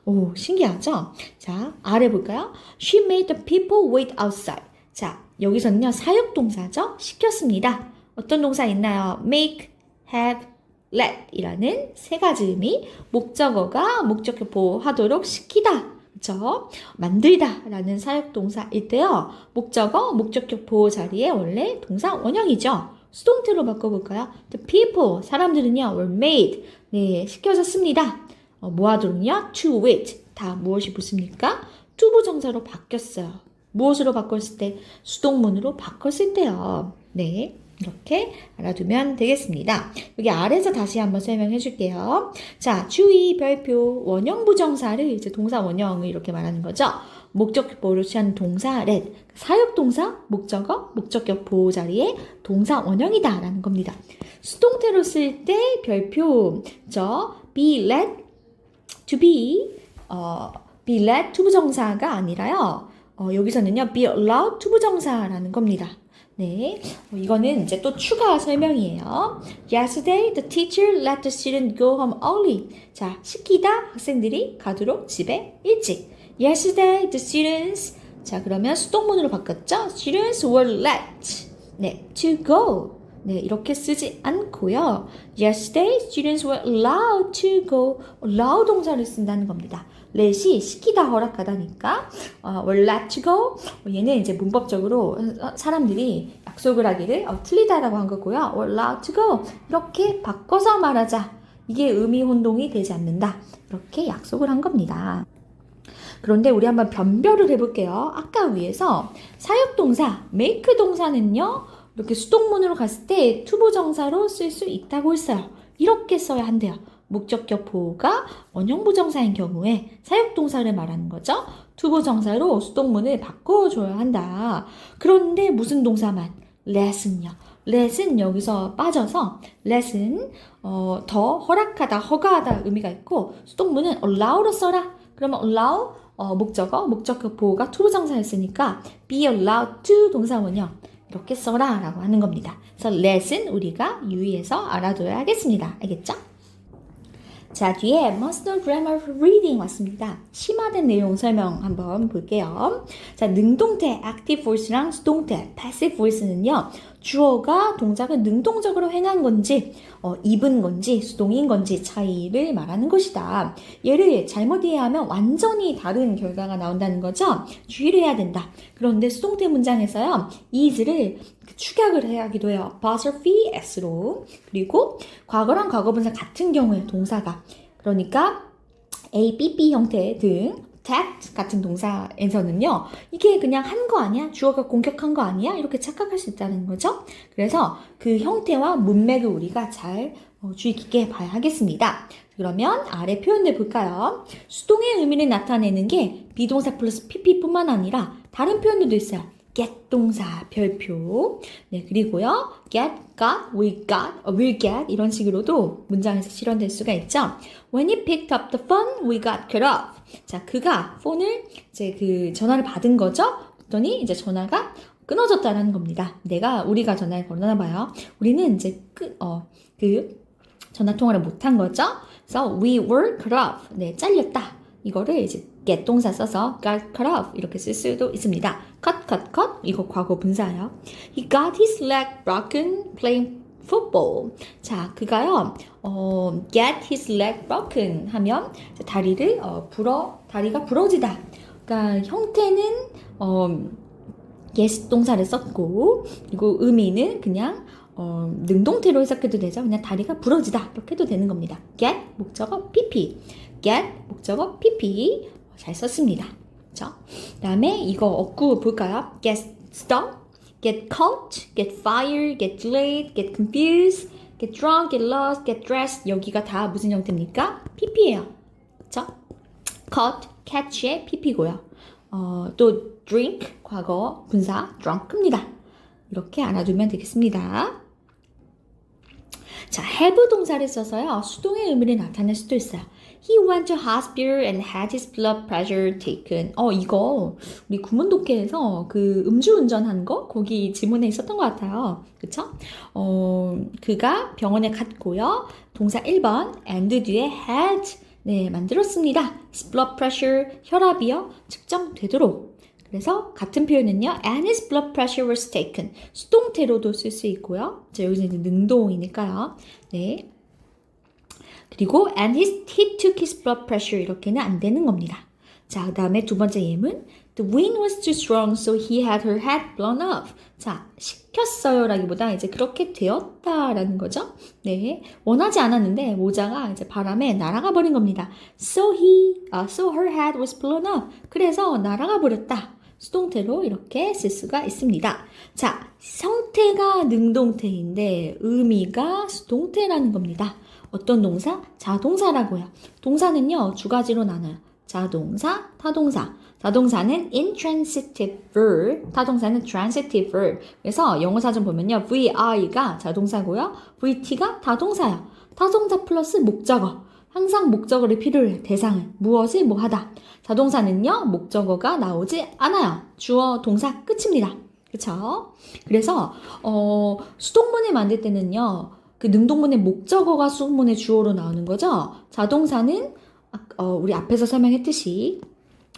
오, 신기하죠? 자, 아래 볼까요? She made the people wait outside. 자, 여기서는요. 사역동사죠? 시켰습니다. 어떤 동사 있나요? make, have, let 이라는 세 가지 의미 목적어가 목적격보 하도록 시키다. 그쵸? 만들다 라는 사역동사일 때요. 목적어, 목적격보 자리에 원래 동사 원형이죠. 수동태로 바꿔볼까요? The people, 사람들은요. were made, 네, 시켜졌습니다. 뭐 하도록요? to wait, 다 무엇이 붙습니까? to 부정사로 바뀌었어요. 무엇으로 바꿨을 때? 수동문으로 바꿨을 때요. 네. 이렇게 알아두면 되겠습니다. 여기 아래서 다시 한번 설명해 줄게요. 자, 주의, 별표, 원형 부정사를 이제 동사 원형을 이렇게 말하는 거죠. 목적격보로 취하는 동사 let, 사역동사, 목적어, 목적격보 자리에 동사 원형이다 라는 겁니다. 수동태로 쓸 때 별표, be led to be led to 부정사가 아니라요. 여기서는요, be allowed to 부정사라는 겁니다. 네, 이거는 이제 또 추가 설명이에요. Yesterday, the teacher let the student go home early. 자, 시키다 학생들이 가도록 집에 일찍. Yesterday, the students. 자, 그러면 수동문으로 바꿨죠? Students were let. 네, to go. 네, 이렇게 쓰지 않고요. Yesterday, students were allowed to go. allow 동사를 쓴다는 겁니다. let이 시키다 허락하다니까 were let to go. 얘는 이제 문법적으로 사람들이 약속을 하기를 틀리다라고 한 거고요. were allowed to go. 이렇게 바꿔서 말하자. 이게 의미 혼동이 되지 않는다. 이렇게 약속을 한 겁니다. 그런데 우리 한번 변별을 해볼게요. 아까 위에서 사역동사, make 동사는요. 이렇게 수동문으로 갔을 때 투부정사로 쓸 수 있다고 했어요. 이렇게 써야 한대요. 목적격보가 원형부정사인 경우에 사역동사를 말하는 거죠. 투부정사로 수동문을 바꿔줘야 한다. 그런데 무슨 동사만? let은요. let은 여기서 빠져서 let은 더 허락하다, 허가하다 의미가 있고 수동문은 allow로 써라. 그러면 allow 목적어, 목적격보가 투부정사였으니까 be allowed to 동사 원형 이렇게 써라 라고 하는 겁니다. 그래서 let은 우리가 유의해서 알아둬야 하겠습니다. 알겠죠? 자, 뒤에 must know grammar for reading 왔습니다. 심화된 내용 설명 한번 볼게요. 자, 능동태 active voice랑 수동태 passive voice는요. 주어가 동작을 능동적으로 행한 건지 입은 건지 수동인 건지 차이를 말하는 것이다. 얘를 잘못 이해하면 완전히 다른 결과가 나온다는 거죠. 주의를 해야 된다. 그런데 수동태 문장에서요. is를 축약을 하기도 해요. apostrophe s로. 그리고 과거랑 과거분사 같은 경우에 동사가 그러니까 A, B, B 형태 등 that 같은 동사에서는요. 이게 그냥 한 거 아니야? 주어가 공격한 거 아니야? 이렇게 착각할 수 있다는 거죠. 그래서 그 형태와 문맥을 우리가 잘 주의 깊게 봐야 하겠습니다. 그러면 아래 표현들 볼까요? 수동의 의미를 나타내는 게 비동사 플러스 pp뿐만 아니라 다른 표현들도 있어요. get 동사 별표. 네, 그리고요. get, got, will get 이런 식으로도 문장에서 실현될 수가 있죠. When he picked up the phone, we got cut off. 자, 그가 폰을 이제 그 전화를 받은 거죠. 그랬더니 이제 전화가 끊어졌다라는 겁니다. 우리가 전화를 걸었나 봐요. 우리는 이제 전화 통화를 못한 거죠. 그래서 we were cut off. 네, 잘렸다. 이거를 이제 get 동사 써서 got cut off 이렇게 쓸 수도 있습니다. cut 이거 과거 분사예요. He got his leg broken playing football. 자, 그가요. get his leg broken 하면 다리가 부러지다. 그러니까 형태는 get 동사를 썼고 그리고 의미는 그냥 능동태로 해석해도 되죠. 그냥 다리가 부러지다 이렇게 해도 되는 겁니다. get 목적어 pp, get 목적어 pp 잘 썼습니다. 그렇죠? 그다음에 이거 어구 볼까요? get stuck, get caught, get fired, get delayed, get confused, get drunk, get lost, get dressed 여기가 다 무슨 형태입니까? pp예요. 그렇죠? caught, catch의 pp고요. 또 drink 과거 분사 drunk입니다. 이렇게 알아두면 되겠습니다. 자, have 동사를 써서요. 수동의 의미를 나타낼 수도 있어요. He went to hospital and had his blood pressure taken. 이거 우리 구문독해에서 그 음주운전한 거 거기 지문에 있었던 것 같아요. 그쵸? 그가 병원에 갔고요. 동사 1번 and 뒤에 had 네, 만들었습니다. His blood pressure 혈압이요 측정되도록. 그래서 같은 표현은요. And his blood pressure was taken. 수동태로도 쓸 수 있고요. 자, 여기서 이제 능동이니까요. 네. 그리고 and he took his blood pressure 이렇게는 안 되는 겁니다. 자, 그 다음에 두 번째 예문. The wind was too strong, so he had her head blown off. 자, 시켰어요 라기보다 이제 그렇게 되었다라는 거죠. 네, 원하지 않았는데 모자가 이제 바람에 날아가 버린 겁니다. So her head was blown off. 그래서 날아가 버렸다. 수동태로 이렇게 쓸 수가 있습니다. 자, 형태가 능동태인데 의미가 수동태라는 겁니다. 어떤 동사? 자동사라고요. 동사는요, 두 가지로 나눠요. 자동사, 타동사. 자동사는 intransitive verb, 타동사는 transitive verb. 그래서 영어사전 보면요, VI가 자동사고요, VT가 타동사예요. 타동사 플러스 목적어. 항상 목적어를 필요로 해. 대상을. 무엇을 뭐 하다. 자동사는요, 목적어가 나오지 않아요. 주어, 동사, 끝입니다. 그쵸? 그래서 수동문을 만들 때는요, 그 능동문의 목적어가 수동문의 주어로 나오는 거죠. 자동사는 우리 앞에서 설명했듯이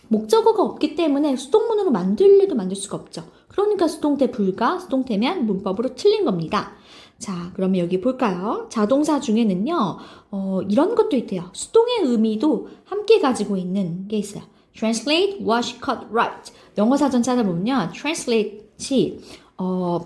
목적어가 없기 때문에 수동문으로 만들 수가 없죠. 그러니까 수동태 불가, 수동태면 문법으로 틀린 겁니다. 자, 그러면 여기 볼까요? 자동사 중에는요, 이런 것도 있대요. 수동의 의미도 함께 가지고 있는 게 있어요. translate, wash, cut, write. 영어사전 찾아보면요, translate이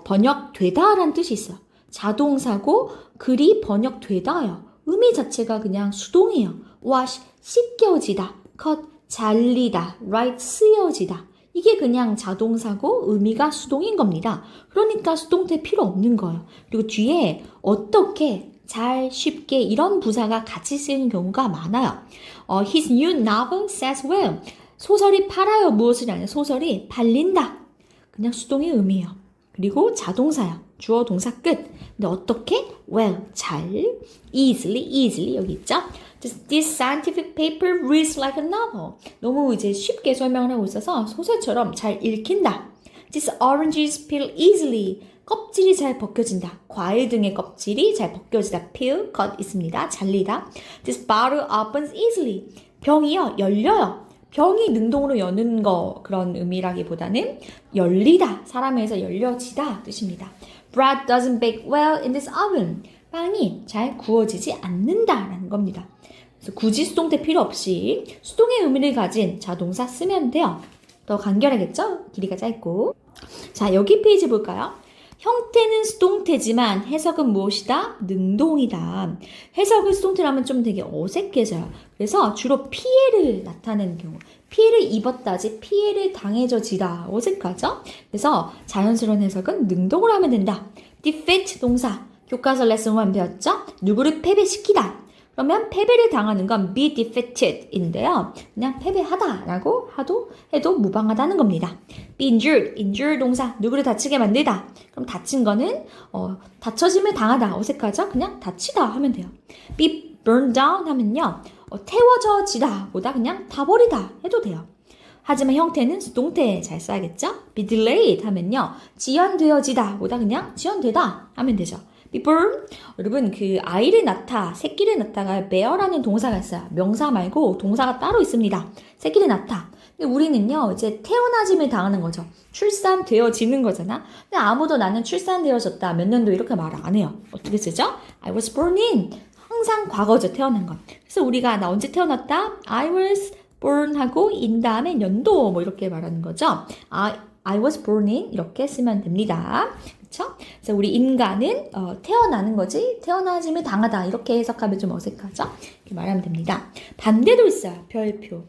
번역되다 라는 뜻이 있어요. 자동사고 글이 번역되다요. 의미 자체가 그냥 수동이에요. wash, 씻겨지다. cut, 잘리다. write, 쓰여지다. 이게 그냥 자동사고 의미가 수동인 겁니다. 그러니까 수동태 필요 없는 거예요. 그리고 뒤에 어떻게, 잘, 쉽게 이런 부사가 같이 쓰이는 경우가 많아요. His new novel sells well. 소설이 팔아요. 무엇을 하냐? 소설이 팔린다. 그냥 수동의 의미예요. 그리고 자동사야. 주어, 동사, 끝. 근데 어떻게? well, 잘, easily 여기 있죠? This scientific paper reads like a novel. 너무 이제 쉽게 설명을 하고 있어서 소설처럼 잘 읽힌다. These oranges peel easily. 껍질이 잘 벗겨진다. 과일 등의 껍질이 잘 벗겨지다. peel, cut 있습니다. 잘리다. This bottle opens easily. 병이요, 열려요. 병이 능동으로 여는 거 그런 의미라기보다는 열리다. 사람에서 열려지다 뜻입니다. Bread doesn't bake well in this oven. 빵이 잘 구워지지 않는다라는 겁니다. 그래서 굳이 수동태 필요 없이 수동의 의미를 가진 자동사 쓰면 돼요. 더 간결하겠죠? 길이가 짧고. 자, 여기 페이지 볼까요? 형태는 수동태지만 해석은 무엇이다? 능동이다. 해석을 수동태로 하면 좀 되게 어색해져요. 그래서 주로 피해를 나타내는 경우. 피해를 입었다지 피해를 당해져지다. 어색하죠? 그래서 자연스러운 해석은 능동으로 하면 된다. defeat 동사. 교과서 레슨 1 배웠죠? 누구를 패배시키다. 그러면 패배를 당하는 건 be defeated인데요. 그냥 패배하다라고 해도 무방하다는 겁니다. be injured, injure 동사, 누구를 다치게 만들다. 그럼 다친 거는 다쳐짐을 당하다, 어색하죠? 그냥 다치다 하면 돼요. be burned down 하면요. 태워져지다 보다 그냥 타버리다 해도 돼요. 하지만 형태는 수동태 잘 써야겠죠? be delayed 하면요. 지연되어지다 보다 그냥 지연되다 하면 되죠. be born. 여러분 그 아이를 낳다, 새끼를 낳다가 bear라는 동사가 있어요. 명사 말고 동사가 따로 있습니다. 새끼를 낳다. 근데 우리는요 이제 태어나짐을 당하는 거죠. 출산되어지는 거잖아. 근데 아무도 나는 출산되어졌다 몇 년도 이렇게 말 안 해요. 어떻게 쓰죠? I was born in. 항상 과거죠. 태어난 건. 그래서 우리가 나 언제 태어났다? I was born 하고 in 다음에 연도 뭐 이렇게 말하는 거죠. I was born in 이렇게 쓰면 됩니다. 그렇죠? 그래서 우리 인간은 태어나는 거지 태어나짐을 당하다 이렇게 해석하면 좀 어색하죠? 이렇게 말하면 됩니다. 반대도 있어요. 별표.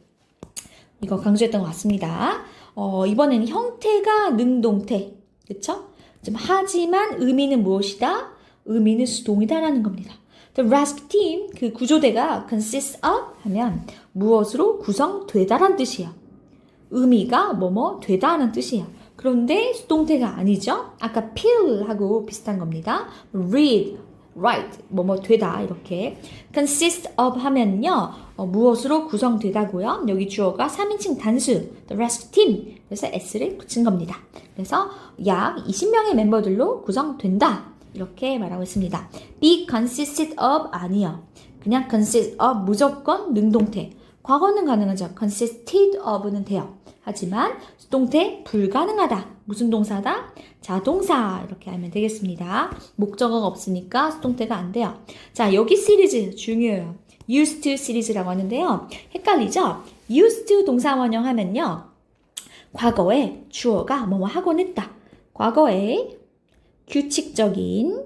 이거 강조했던 것 같습니다. 이번에는 형태가 능동태. 그렇죠? 좀 하지만 의미는 무엇이다? 의미는 수동이다라는 겁니다. The rescue team, 그 구조대가 consists of 하면 무엇으로 구성되다란 뜻이에요. 의미가 뭐뭐 되다라는 뜻이에요. 그런데 수동태가 아니죠. 아까 fill하고 비슷한 겁니다. read, write, 뭐뭐 되다 이렇게. consist of 하면요. 무엇으로 구성되다고요. 여기 주어가 3인칭 단수, the rescue team. 그래서 s를 붙인 겁니다. 그래서 약 20명의 멤버들로 구성된다. 이렇게 말하고 있습니다. be consisted of 아니요. 그냥 consist of 무조건 능동태. 과거는 가능하죠. consisted of는 돼요. 하지만 수동태 불가능하다. 무슨 동사다? 자동사 이렇게 하면 되겠습니다. 목적어가 없으니까 수동태가 안 돼요. 자, 여기 시리즈 중요해요. used to 시리즈라고 하는데요. 헷갈리죠? used to 동사 원형 하면요. 과거에 주어가 뭐뭐 하곤 했다. 과거에 규칙적인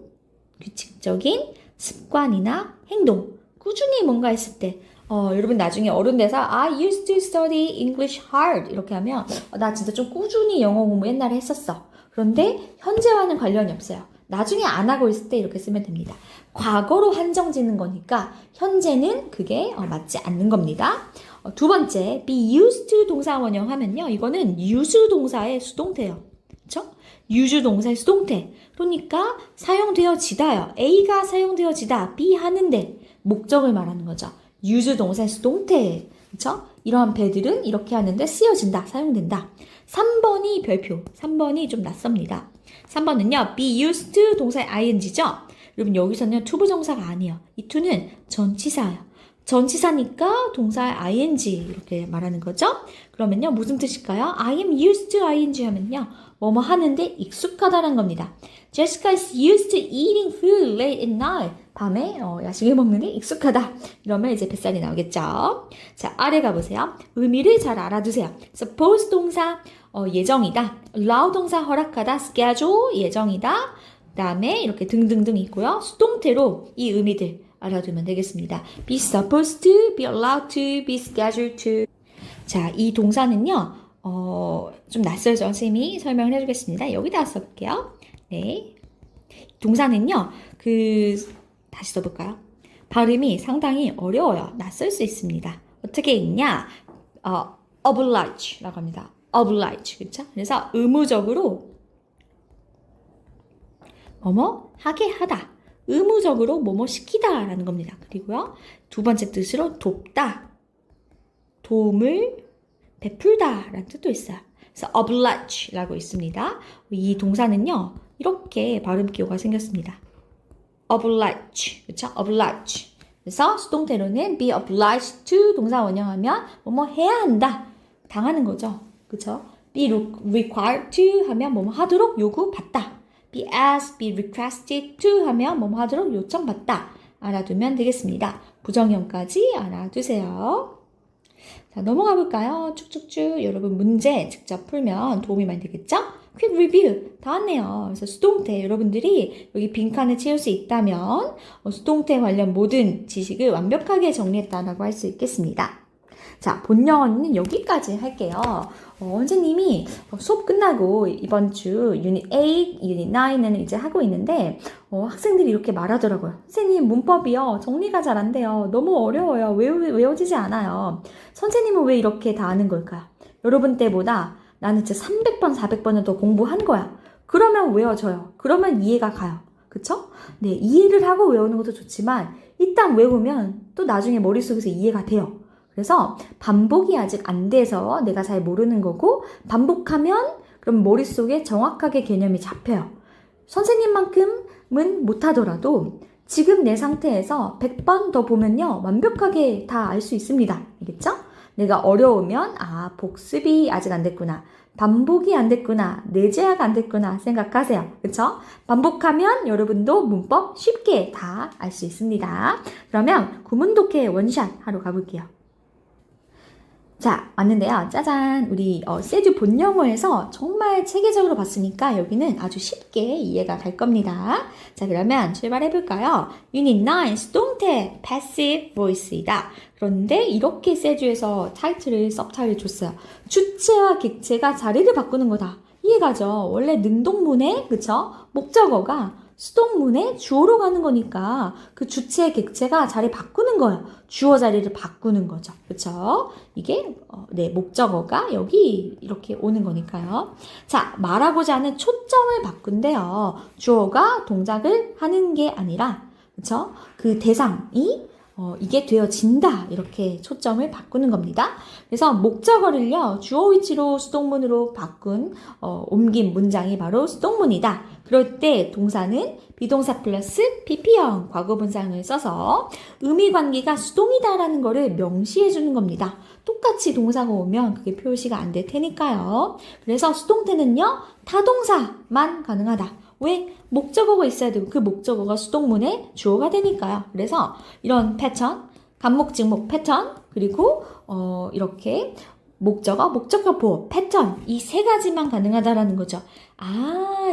습관이나 행동, 꾸준히 뭔가 했을 때 여러분 나중에 어른 돼서 I used to study English hard 이렇게 하면 나 진짜 좀 꾸준히 영어 공부 옛날에 했었어. 그런데 현재와는 관련이 없어요. 나중에 안 하고 있을 때 이렇게 쓰면 됩니다. 과거로 한정 짓는 거니까 현재는 그게 맞지 않는 겁니다. 두 번째, be used to 동사 원형 하면요. 이거는 use 동사의 수동태예요. 그렇죠? use 동사의 수동태. 그러니까 사용되어지다요. A가 사용되어지다. B 하는데 목적을 말하는 거죠. use 동사의 수동태. 그렇죠? 이러한 배들은 이렇게 하는데 쓰여진다. 사용된다. 3번이 별표. 3번이 좀 낯섭니다. 3번은요. be used to 동사의 ing죠. 여러분 여기서는 투부정사가 아니에요. 이 to는 전치사예요. 전치사니까 동사의 ing 이렇게 말하는 거죠. 그러면요. 무슨 뜻일까요? I am used to ing 하면요. 뭐뭐 하는데 익숙하다는 겁니다. Jessica is used to eating food late at night. 밤에 야식을 먹는데 익숙하다. 이러면 이제 뱃살이 나오겠죠. 자, 아래 가보세요. 의미를 잘 알아두세요. suppose 동사 예정이다. allow 동사 허락하다. schedule 예정이다. 그 다음에 이렇게 등등등 있고요. 수동태로 이 의미들 알아두면 되겠습니다. be supposed to, be allowed to, be scheduled to. 자, 이 동사는요. 좀 낯설죠? 선생님이 설명을 해주겠습니다. 여기다 써볼게요. 네. 동사는요. 다시 써볼까요? 발음이 상당히 어려워요. 낯설 수 있습니다. 어떻게 읽냐? oblige라고 합니다. oblige. 그렇죠? 그래서 의무적으로 뭐뭐 하게 하다. 의무적으로 뭐뭐 시키다 라는 겁니다. 그리고요. 두 번째 뜻으로 돕다. 도움을 베풀다 라는 뜻도 있어요. 그래서 oblige 라고 있습니다. 이 동사는요. 이렇게 발음 기호가 생겼습니다. oblige. 그렇죠? oblige. 그래서 수동태로는 be obliged to 동사 원형하면 뭐뭐 해야 한다. 당하는 거죠. 그렇죠? be required to 하면 뭐뭐 하도록 요구받다. be asked, be requested to 하면 뭐뭐 하도록 요청받다. 알아두면 되겠습니다. 부정형까지 알아두세요. 자, 넘어가 볼까요? 쭉쭉쭉 여러분 문제 직접 풀면 도움이 많이 되겠죠? quick review 다 왔네요. 그래서 수동태 여러분들이 여기 빈칸을 채울 수 있다면 수동태 관련 모든 지식을 완벽하게 정리했다라고 할 수 있겠습니다. 자, 본 영어는 여기까지 할게요. 선생님이 수업 끝나고 이번 주 유닛 8, 유닛 9은 이제 하고 있는데 학생들이 이렇게 말하더라고요. 선생님 문법이요. 정리가 잘 안 돼요. 너무 어려워요. 외워지지 않아요. 선생님은 왜 이렇게 다 아는 걸까요? 여러분 때보다 나는 진짜 300번, 400번을 더 공부한 거야. 그러면 외워져요. 그러면 이해가 가요. 그쵸? 네, 이해를 하고 외우는 것도 좋지만 일단 외우면 또 나중에 머릿속에서 이해가 돼요. 그래서 반복이 아직 안 돼서 내가 잘 모르는 거고 반복하면 그럼 머릿속에 정확하게 개념이 잡혀요. 선생님만큼은 못하더라도 지금 내 상태에서 100번 더 보면요. 완벽하게 다 알 수 있습니다. 알겠죠? 내가 어려우면 복습이 아직 안 됐구나. 반복이 안 됐구나. 내재화가 안 됐구나 생각하세요. 그쵸? 반복하면 여러분도 문법 쉽게 다 알 수 있습니다. 그러면 구문독해 원샷 하러 가볼게요. 자, 왔는데요. 짜잔! 우리 세주 본영어에서 정말 체계적으로 봤으니까 여기는 아주 쉽게 이해가 갈 겁니다. 자, 그러면 출발해볼까요? 유닛 9, 수동태, passive voice이다. 그런데 이렇게 세주에서 서브타이틀을 줬어요. 주체와 객체가 자리를 바꾸는 거다. 이해가죠? 원래 능동문에, 그쵸? 목적어가 수동문에 주어로 가는 거니까 그 주체, 객체가 자리 바꾸는 거예요. 주어 자리를 바꾸는 거죠. 그쵸? 이게 목적어가 여기 이렇게 오는 거니까요. 자, 말하고자 하는 초점을 바꾼대요. 주어가 동작을 하는 게 아니라 그쵸? 그 대상이 이게 되어진다. 이렇게 초점을 바꾸는 겁니다. 그래서 목적어를요, 주어 위치로 수동문으로 옮긴 문장이 바로 수동문이다. 그럴 때 동사는 비동사 플러스 PP형 과거분사형을 써서 의미관계가 수동이다라는 거를 명시해 주는 겁니다. 똑같이 동사가 오면 그게 표시가 안 될 테니까요. 그래서 수동태는요, 타동사만 가능하다. 왜? 목적어가 있어야 되고 그 목적어가 수동문의 주어가 되니까요. 그래서 이런 패턴, 간목, 직목 패턴, 그리고 이렇게 목적어, 목적어 보호, 패턴 이 세 가지만 가능하다라는 거죠.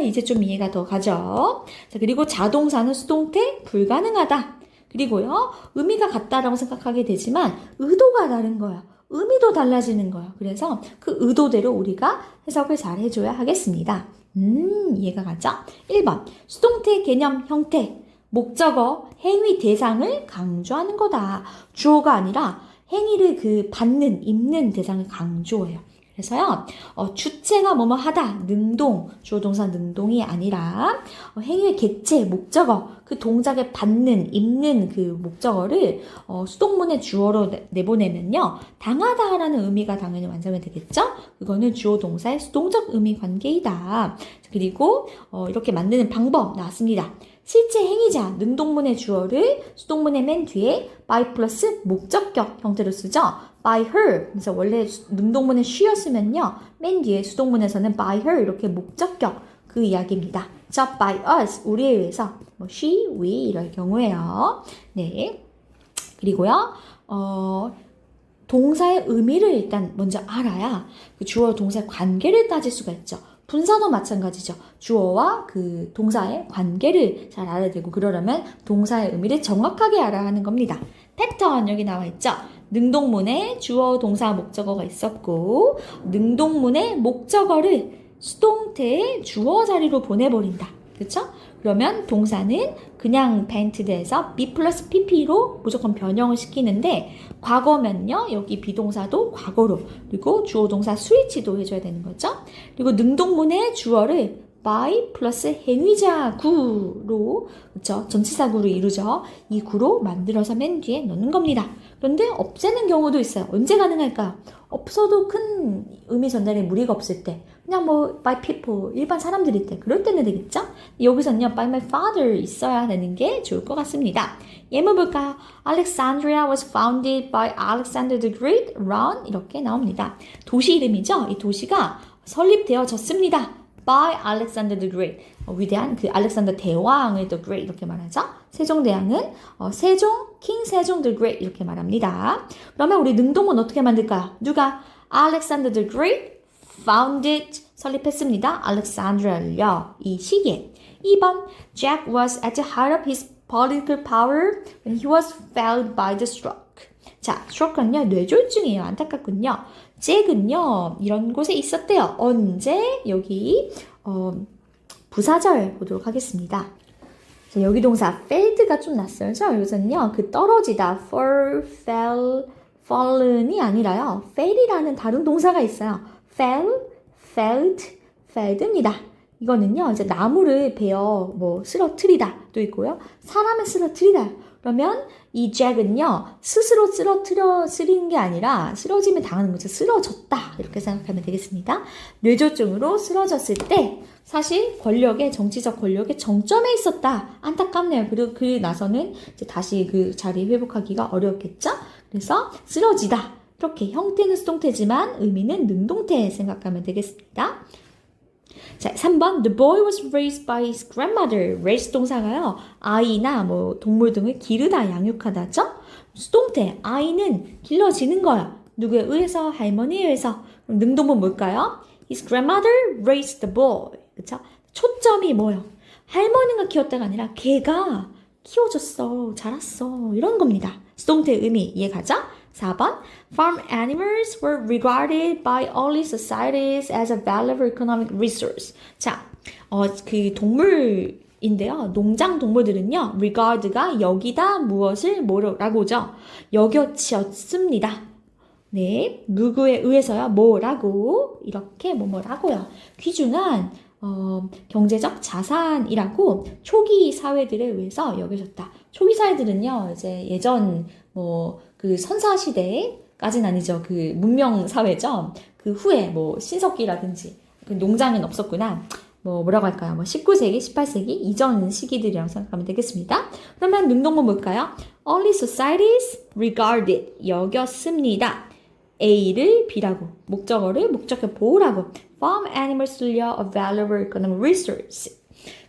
이제 좀 이해가 더 가죠. 자, 그리고 자동사는 수동태 불가능하다. 그리고요, 의미가 같다라고 생각하게 되지만 의도가 다른 거예요. 의미도 달라지는 거예요. 그래서 그 의도대로 우리가 해석을 잘 해줘야 하겠습니다. 이해가 가죠? 1번, 수동태 개념 형태, 목적어, 행위 대상을 강조하는 거다. 주어가 아니라 행위를 받는, 입는 대상을 강조해요. 그래서요, 주체가 뭐뭐 하다, 능동, 주어 동사 능동이 아니라 행위의 객체, 목적어, 그 동작을 받는, 입는 그 목적어를 수동문의 주어로 내보내면요, 당하다라는 의미가 당연히 완성이 되겠죠? 그거는 주어 동사의 수동적 의미 관계이다. 그리고 이렇게 만드는 방법 나왔습니다. 실제 행위자, 능동문의 주어를 수동문의 맨 뒤에 by 플러스 목적격 형태로 쓰죠. by her. 그래서 원래 능동문의 she였으면요. 맨 뒤에 수동문에서는 by her 이렇게 목적격 그 이야기입니다. 자, by us, 우리에 의해서 she, we 이럴 경우에요. 네. 그리고요. 동사의 의미를 일단 먼저 알아야 그 주어 동사의 관계를 따질 수가 있죠. 분사도 마찬가지죠. 주어와 그 동사의 관계를 잘 알아야 되고 그러려면 동사의 의미를 정확하게 알아야 하는 겁니다. 패턴 여기 나와 있죠. 능동문에 주어, 동사, 목적어가 있었고 능동문의 목적어를 수동태의 주어 자리로 보내버린다. 그렇죠? 그러면 동사는 그냥 painted에서 be 플러스 pp로 무조건 변형을 시키는데 과거면요. 여기 비동사도 과거로 그리고 주어 동사 스위치도 해줘야 되는 거죠. 그리고 능동문의 주어를 by 플러스 행위자 구로 그렇죠? 전치사 구로 이루죠. 이 구로 만들어서 맨 뒤에 넣는 겁니다. 그런데 없애는 경우도 있어요. 언제 가능할까요? 없어도 큰 의미 전달에 무리가 없을 때 그냥 by people 일반 사람들일 때 그럴 때는 되겠죠? 여기서는요 by my father 있어야 되는 게 좋을 것 같습니다. 예문 볼까요? Alexandria was founded by Alexander the Great around 이렇게 나옵니다. 도시 이름이죠? 이 도시가 설립되어졌습니다. by Alexander the Great 위대한 그 알렉산더 대왕을 the Great 이렇게 말하죠. 세종대왕은 king 세종 the Great 이렇게 말합니다. 그러면 우리 능동문 어떻게 만들까요? 누가 Alexander the Great founded 설립했습니다. Alexandria를요. 이 시기에 2번 Jack was at the height of his political power when he was felled by the 자, stroke는요, 뇌졸중이에요. 안타깝군요. 잭은요, 이런 곳에 있었대요. 언제? 여기, 부사절 보도록 하겠습니다. 자, 여기 동사 falled가 좀 낯설죠? 여기서는요, 그 떨어지다, fell, fallen이 아니라요, fell이라는 다른 동사가 있어요. falled입니다. 이거는요, 이제 나무를 베어, 쓰러뜨리다도 있고요. 사람을 쓰러뜨리다. 그러면 이 잭은요, 스스로 쓰러뜨리는 게 아니라 쓰러짐을 당하는 거죠. 쓰러졌다. 이렇게 생각하면 되겠습니다. 뇌졸중으로 쓰러졌을 때 사실 정치적 권력의 정점에 있었다. 안타깝네요. 그리고 그 나서는 이제 다시 그 자리 회복하기가 어려웠겠죠? 그래서 쓰러지다. 이렇게 형태는 수동태지만 의미는 능동태 생각하면 되겠습니다. 자, 3번 The boy was raised by his grandmother. raise 동사가요. 아이나 동물 등을 기르다, 양육하다죠? 수동태, 아이는 길러지는 거야. 누구에 의해서? 할머니에 의해서. 그럼 능동은 뭘까요? His grandmother raised the boy. 그쵸? 초점이 뭐예요? 할머니가 키웠다가 아니라 걔가 키워줬어, 자랐어, 이런 겁니다. 수동태 의미 이해가죠? 4번 Farm animals were regarded by early societies as a valuable economic resource. 자, 그 동물인데요. 농장 동물들은요. regard가 여기다 무엇을 뭐라고죠? 여겨졌습니다. 네, 누구에 의해서요? 뭐라고? 이렇게 뭐라고요? 귀중한 경제적 자산이라고 초기 사회들에 의해서 여겨졌다. 초기 사회들은요, 이제 예전 그 선사 시대까지는 아니죠. 그 문명 사회죠. 그 후에 신석기라든지 그 농장은 없었구나. 뭐라고 할까요? 19세기, 18세기 이전 시기들이라고 생각하면 되겠습니다. 그러면 능동문 뭘까요? Early societies regarded 여겼습니다. A를 B라고, 목적어를 목적어 보호라고. Farm animals를요, a valuable economic resource.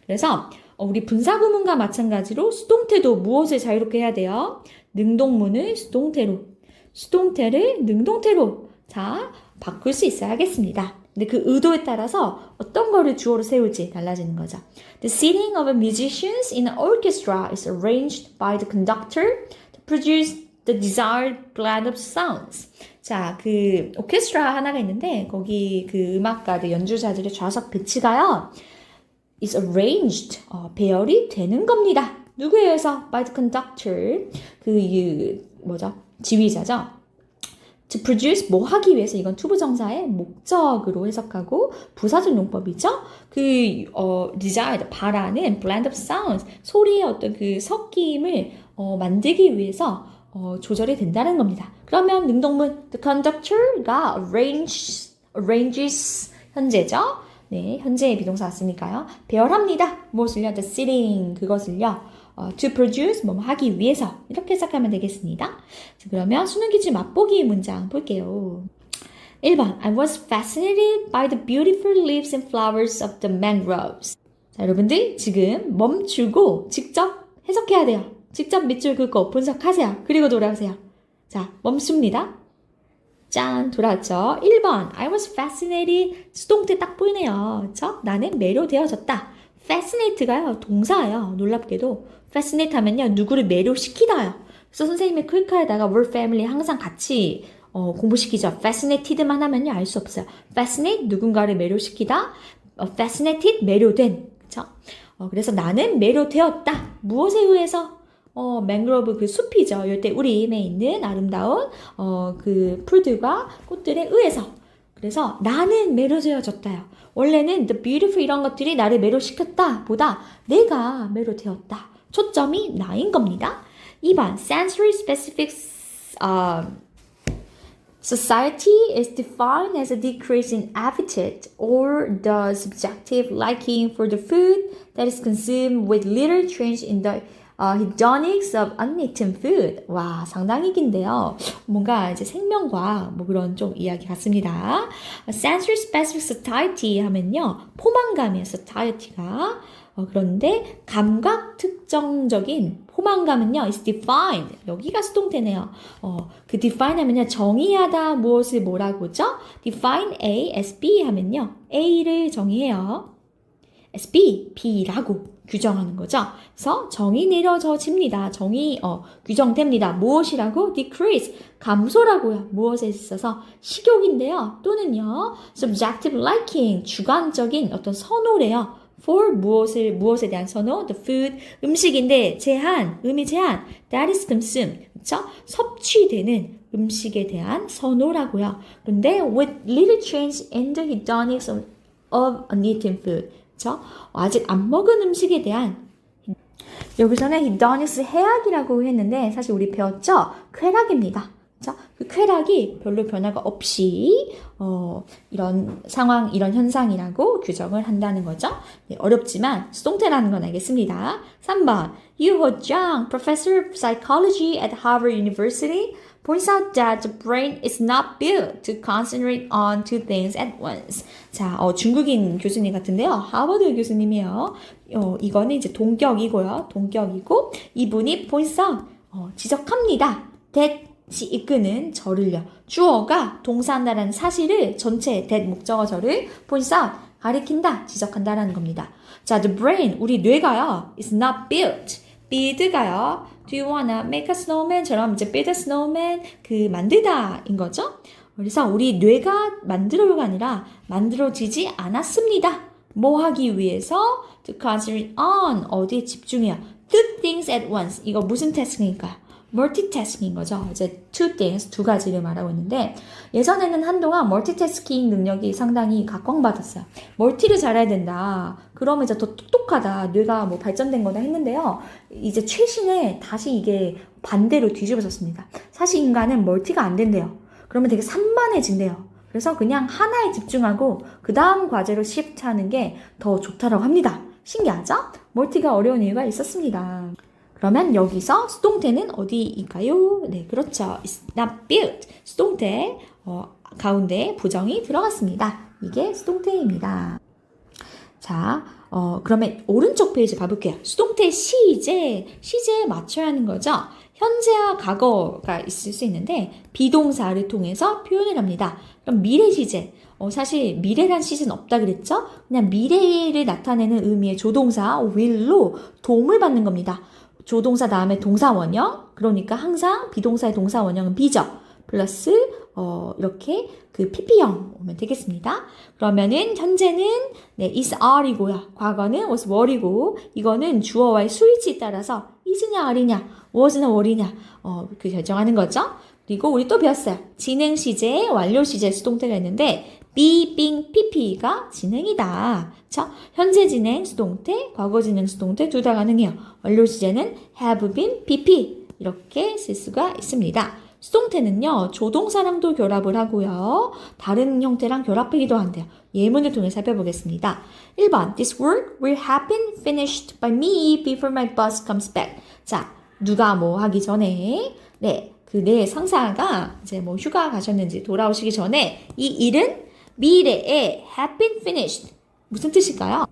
그래서 우리 분사구문과 마찬가지로 수동태도 무엇을 자유롭게 해야 돼요? 능동문을 수동태로, 수동태를 능동태로 자 바꿀 수 있어야겠습니다. 근데 그 의도에 따라서 어떤 거를 주어로 세울지 달라지는 거죠. The sitting of musicians in an orchestra is arranged by the conductor to produce the desired blend of sounds. 자, 그 오케스트라 하나가 있는데 거기 그 음악가들, 연주자들의 좌석 배치가요. is arranged, 배열이 되는 겁니다. 누구에 의해서? by the conductor, 지휘자죠. to produce, 하기 위해서, 이건 투부정사의 목적으로 해석하고 부사적 용법이죠. desired, 바라는 blend of sounds, 소리의 어떤 그 섞임을 만들기 위해서 조절이 된다는 겁니다. 그러면 능동문 the conductor가 arranges 현재죠. 네, 현재의 비동사 왔으니까요. 배열합니다. 무엇을요? the sitting 그것을요. to produce 하기 위해서 이렇게 해석하면 되겠습니다. 자, 그러면 수능 퀴즈 맛보기 문장 볼게요. 1번 I was fascinated by the beautiful leaves and flowers of the mangroves. 자, 여러분들 지금 멈추고 직접 해석해야 돼요. 직접 밑줄 긋고 분석하세요. 그리고 돌아오세요. 자, 멈춥니다. 짠, 돌아왔죠. 1번 I was fascinated. 수동태 딱 보이네요. 그쵸? 나는 매료되어졌다. fascinate가요. 동사예요. 놀랍게도. fascinate 하면요. 누구를 매료시키다요. 그래서 선생님이 클카에다가 word family 항상 같이 공부시키죠. fascinated만 하면요. 알 수 없어요. fascinate 누군가를 매료시키다. fascinated 매료된. 그쵸? 그래서 나는 매료되었다. 무엇에 의해서? 맹그로브 그 숲이죠. 열대 우림에 있는 아름다운 그 풀들과 꽃들에 의해서. 그래서 나는 매료되어졌다요. 원래는 the beautiful 이런 것들이 나를 매료시켰다 보다 내가 매료되었다. 초점이 나인 겁니다. 2번 sensory specific society is defined as a decrease in appetite or the subjective liking for the food that is consumed with little change in the hedonics of uneaten food. 와, 상당히 긴데요. 뭔가 이제 생명과 그런 좀 이야기 같습니다. Sensory specific satiety 하면요. 포만감이에요. satiety가. 그런데 감각 특정적인 포만감은요. is defined. 여기가 수동태네요. 그 define 하면요. 정의하다 무엇을 뭐라고죠? define A as B 하면요. A를 정의해요. SB, B라고 규정하는 거죠. 그래서 정이 내려져집니다. 정이 규정됩니다. 무엇이라고? decrease, 감소라고요. 무엇에 있어서 식욕인데요. 또는요, subjective liking, 주관적인 어떤 선호래요. for 무엇에 대한 선호? the food, 음식인데 제한, 의미 제한, that is consumed, 그쵸? 섭취되는 음식에 대한 선호라고요. 그런데 with little change in the hedonics of uneaten food, 그쵸? 아직 안 먹은 음식에 대한 여기서는 hedonics 해악이라고 했는데 사실 우리 배웠죠? 쾌락입니다. 그쵸? 그 쾌락이 별로 변화가 없이 이런 상황, 이런 현상이라고 규정을 한다는 거죠. 네, 어렵지만 수동태라는 건 알겠습니다. 3번 Yoo-ho Jang, professor of psychology at Harvard University, points out that the brain is not built to concentrate on two things at once. 자, 중국인 교수님 같은데요. 하버드 교수님이에요. 이거는 이제 동격이고요. 동격이고 이분이 points out, 지적합니다. that이 이끄는 저를요. 주어가 동사한다라는 사실을 전체 that 목적어 저를 points out, 가리킨다, 지적한다라는 겁니다. 자, the brain, 우리 뇌가요, is not built. build가요. Do you wanna make a snowman?처럼 이제 build a snowman, 만들다인 거죠. 그래서 우리 뇌가 만들어요가 아니라 만들어지지 않았습니다. 뭐 하기 위해서? To concentrate on, 어디에 집중해요? Two things at once. 이거 무슨 태스크일까요? 멀티태스킹인 거죠. 이제 two things, 두 가지를 말하고 있는데 예전에는 한동안 멀티태스킹 능력이 상당히 각광받았어요. 멀티를 잘해야 된다. 그러면 이제 더 똑똑하다. 뇌가 뭐 발전된 거다 했는데요. 이제 최신에 다시 이게 반대로 뒤집어졌습니다. 사실 인간은 멀티가 안 된대요. 그러면 되게 산만해진대요. 그래서 그냥 하나에 집중하고 그 다음 과제로 시프트하는 게 더 좋다라고 합니다. 신기하죠? 멀티가 어려운 이유가 있었습니다. 그러면 여기서 수동태는 어디일까요? 네, 그렇죠. It's not built. 수동태 가운데 부정이 들어갔습니다. 이게 수동태입니다. 자, 그러면 오른쪽 페이지 봐볼게요. 수동태 시제에 맞춰야 하는 거죠. 현재와 과거가 있을 수 있는데 비동사를 통해서 표현을 합니다. 그럼 미래 시제. 사실 미래란 시제는 없다 그랬죠? 그냥 미래를 나타내는 의미의 조동사 will로 도움을 받는 겁니다. 조동사 다음에 동사 원형, 그러니까 항상 비동사의 동사 원형은 be죠. 플러스 이렇게 pp형 오면 되겠습니다. 그러면은 현재는 is are이고요. 과거는 was were이고 이거는 주어와의 스위치에 따라서 is냐 are냐, was냐 were냐 결정하는 거죠. 그리고 우리 또 배웠어요. 진행 시제, 완료 시제 수동태가 있는데 be, being, pp가 진행이다. 그쵸? 현재 진행 수동태, 과거 진행 수동태 둘 다 가능해요. 완료 시제는 have been, pp 이렇게 쓸 수가 있습니다. 수동태는요, 조동사랑도 결합을 하고요. 다른 형태랑 결합하기도 한대요. 예문을 통해 살펴보겠습니다. 1번 This work will have been finished by me before my boss comes back. 자, 누가 뭐 하기 전에 내 상사가 이제 뭐 휴가 가셨는지 돌아오시기 전에 이 일은 미래에 have been finished. 무슨 뜻일까요?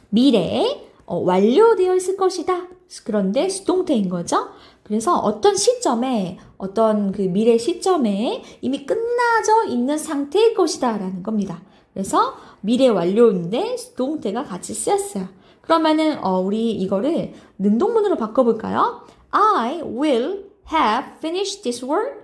미래에 완료되어 있을 것이다. 그런데 수동태인 거죠. 그래서 어떤 시점에, 어떤 미래 시점에 이미 끝나져 있는 상태일 것이다 라는 겁니다. 그래서 미래 완료인데 수동태가 같이 쓰였어요. 그러면은 우리 이거를 능동문으로 바꿔볼까요? I will have finished this work.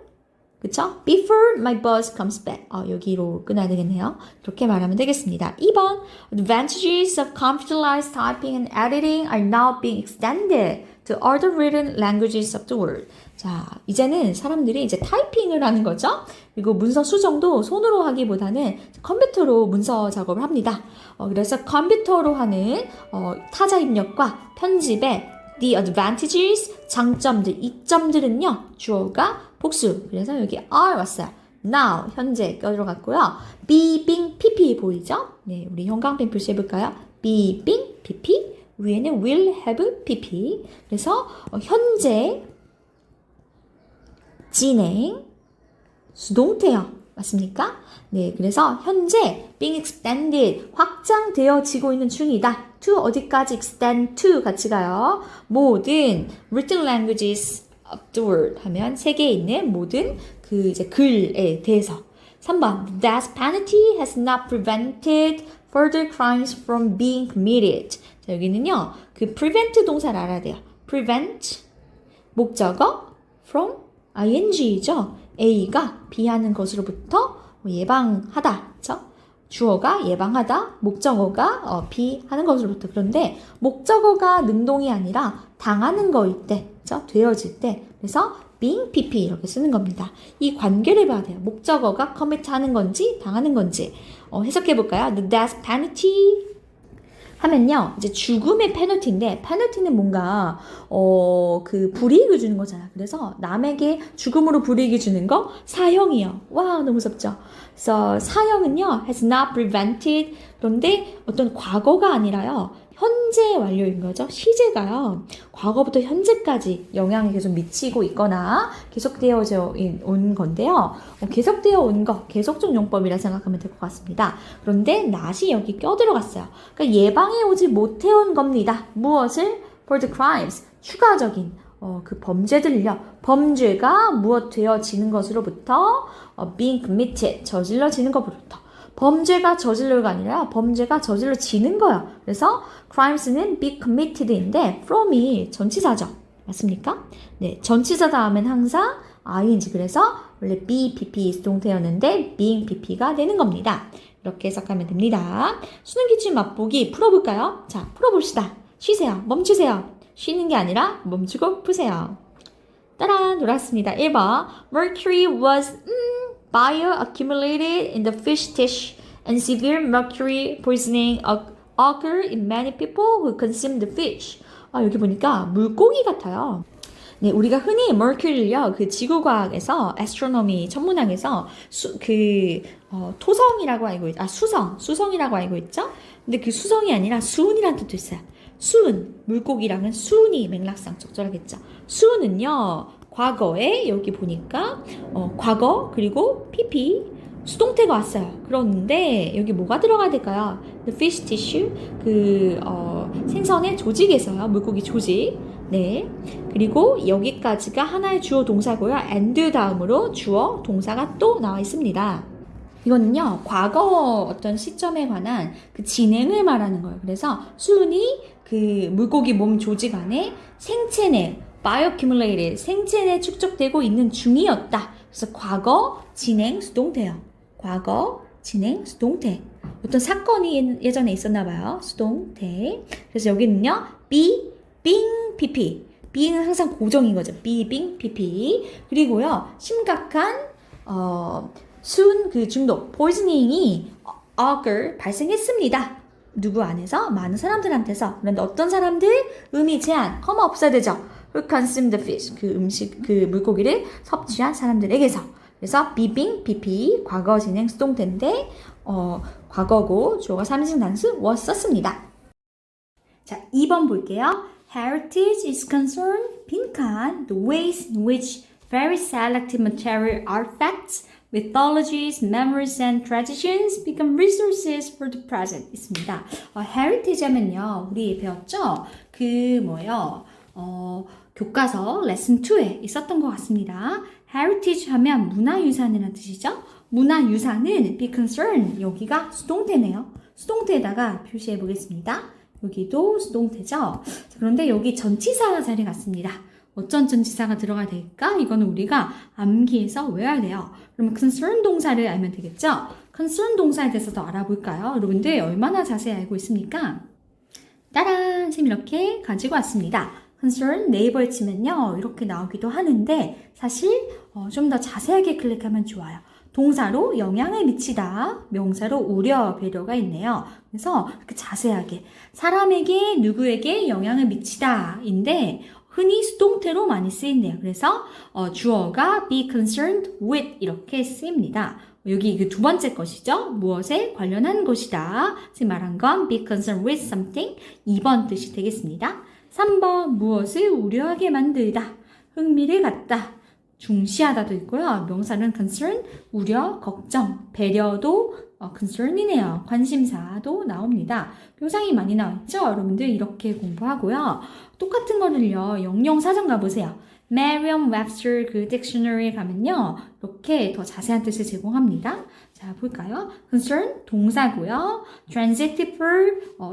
그쵸? Before my boss comes back. 여기로 끊어야 되겠네요. 이렇게 말하면 되겠습니다. 2번 Advantages of computerized typing and editing are now being extended to other written languages of the world. 자, 이제는 사람들이 이제 타이핑을 하는 거죠. 그리고 문서 수정도 손으로 하기보다는 컴퓨터로 문서 작업을 합니다. 그래서 컴퓨터로 하는 타자 입력과 편집에 the advantages, 장점들, 이점들은요. 주어가 복수. 그래서 여기 are 왔어요. now, 현재 껴들어갔고요. be, being, pp 보이죠? 네, 우리 형광펜 표시해볼까요? be, being, pp. 위에는 will, have, pp. 그래서 현재, 진행, 수동태요. 맞습니까? 네, 그래서 현재 being extended, 확장되어지고 있는 중이다. to 어디까지 extend to 같이 가요. 모든 written languages of the world 하면 세계에 있는 모든 이제 글에 대해서. 3번, death penalty has not prevented further crimes from being committed. 자, 여기는요. 그 prevent 동사를 알아야 돼요. prevent 목적어 from ing죠. A가 B하는 것으로부터 예방하다. 그렇죠? 주어가 예방하다, 목적어가 B 하는 것으로부터. 그런데 목적어가 능동이 아니라 당하는 거일 때, 그렇죠? 되어질 때. 그래서 being PP 이렇게 쓰는 겁니다. 이 관계를 봐야 돼요. 목적어가 commit 하는 건지 당하는 건지. 해석해 볼까요? The death penalty 하면요, 이제 죽음의 페널티인데, 페널티는 뭔가, 그, 불이익을 주는 거잖아. 그래서 남에게 죽음으로 불이익을 주는 거, 사형이요. 와, 너무 무섭죠? 그래서 사형은요, has not prevented. 그런데 어떤 과거가 아니라요, 현재 완료인 거죠. 시제가요, 과거부터 현재까지 영향이 계속 미치고 있거나 계속되어 온 건데요. 계속되어 온 거, 계속적 용법이라 생각하면 될 것 같습니다. 그런데 not이 여기 껴들어갔어요. 그러니까 예방해 오지 못해온 겁니다. 무엇을? For the crimes. 추가적인 그 범죄들을요. 범죄가 무엇 되어지는 것으로부터 being committed. 저질러지는 것부터. 범죄가 저질러가 아니라 범죄가 저질러지는 거예요. 그래서 crimes는 be committed인데 from이 전치사죠. 맞습니까? 네, 전치사 다음엔 항상 ing. 그래서 원래 be, pp 수동태였는데 being pp가 되는 겁니다. 이렇게 해석하면 됩니다. 수능 기출 맛보기 풀어볼까요? 자, 풀어봅시다. 쉬세요. 멈추세요. 쉬는 게 아니라 멈추고 푸세요. 따란 돌았습니다. 1번 Mercury was bioaccumulated in the fish dish and severe mercury poisoning occurred in many people who consumed the fish. 여기 보니까 물고기 같아요. 네, 우리가 흔히 mercury를요, 그 지구과학에서, astronomy 천문학에서 토성이라고 알고 수성이라고 알고 있죠? 근데 그 수성이 아니라 수은이라는 뜻도 있어요. 수은, 물고기랑은 수은이 맥락상 적절하겠죠. 수은은요, 과거에 여기 보니까 과거 그리고 pp 수동태가 왔어요. 그런데 여기 뭐가 들어가야 될까요? The fish tissue 생선의 조직에서요. 물고기 조직. 네. 그리고 여기까지가 하나의 주어 동사고요. and 다음으로 주어 동사가 또 나와 있습니다. 이거는요, 과거 어떤 시점에 관한 그 진행을 말하는 거예요. 그래서 수은이 그 물고기 몸 조직 안에 생체 내 bioaccumulated 생체 내 축적되고 있는 중이었다. 그래서 과거 진행 수동태요. 과거 진행 수동태. 어떤 사건이 예전에 있었나 봐요. 수동태. 그래서 여기는요, be, being, pp. being은 항상 고정인 거죠. be, being, pp. 그리고요, 심각한 수은 그 중독, poisoning이 occur 발생했습니다. 누구 안에서? 많은 사람들한테서. 그런데 어떤 사람들? 의미 제한, 커마 없어야 되죠. Who consumed the fish? 그 물고기를 섭취한 사람들에게서. 그래서 being, pp, 과거 진행 수동태인데, 과거고, 주어가 3인칭 단수 was 썼습니다. 자, 2번 볼게요. Heritage is concerned, 빈칸, the ways in which very selected material artifacts, mythologies, memories, and traditions become resources for the present 있습니다. heritage 하면요, 우리 배웠죠? 교과서 레슨 2에 있었던 것 같습니다. heritage 하면 문화유산이라는 뜻이죠? 문화유산은 be concerned, 여기가 수동태네요. 수동태에다가 표시해 보겠습니다. 여기도 수동태죠? 그런데 여기 전치사 자리 같습니다. 어떤 전치사가 들어가야 될까? 이거는 우리가 암기해서 외워야 돼요. 그러면 concern 동사를 알면 되겠죠? concern 동사에 대해서 더 알아볼까요? 여러분들 얼마나 자세히 알고 있습니까? 따란! 지금 이렇게 가지고 왔습니다. concern 네이버에 치면요, 이렇게 나오기도 하는데 사실 좀 더 자세하게 클릭하면 좋아요. 동사로 영향을 미치다, 명사로 우려, 배려가 있네요. 그래서 이렇게 자세하게 사람에게, 누구에게 영향을 미치다 인데 흔히 수동태로 많이 쓰인대요. 그래서 주어가 be concerned with 이렇게 쓰입니다. 여기 그 두 번째 것이죠. 무엇에 관련한 것이다. 지금 말한 건 be concerned with something 2번 뜻이 되겠습니다. 3번 무엇을 우려하게 만들다. 흥미를 갖다. 중시하다도 있고요. 명사는 concern, 우려, 걱정, 배려도 concern이네요. 관심사도 나옵니다. 묘상이 많이 나와있죠? 여러분들 이렇게 공부하고요. 똑같은 거를요, 영영사전 가보세요. Merriam-Webster 그 딕셔너리에 가면요, 이렇게 더 자세한 뜻을 제공합니다. 자, 볼까요? concern 동사고요. transitive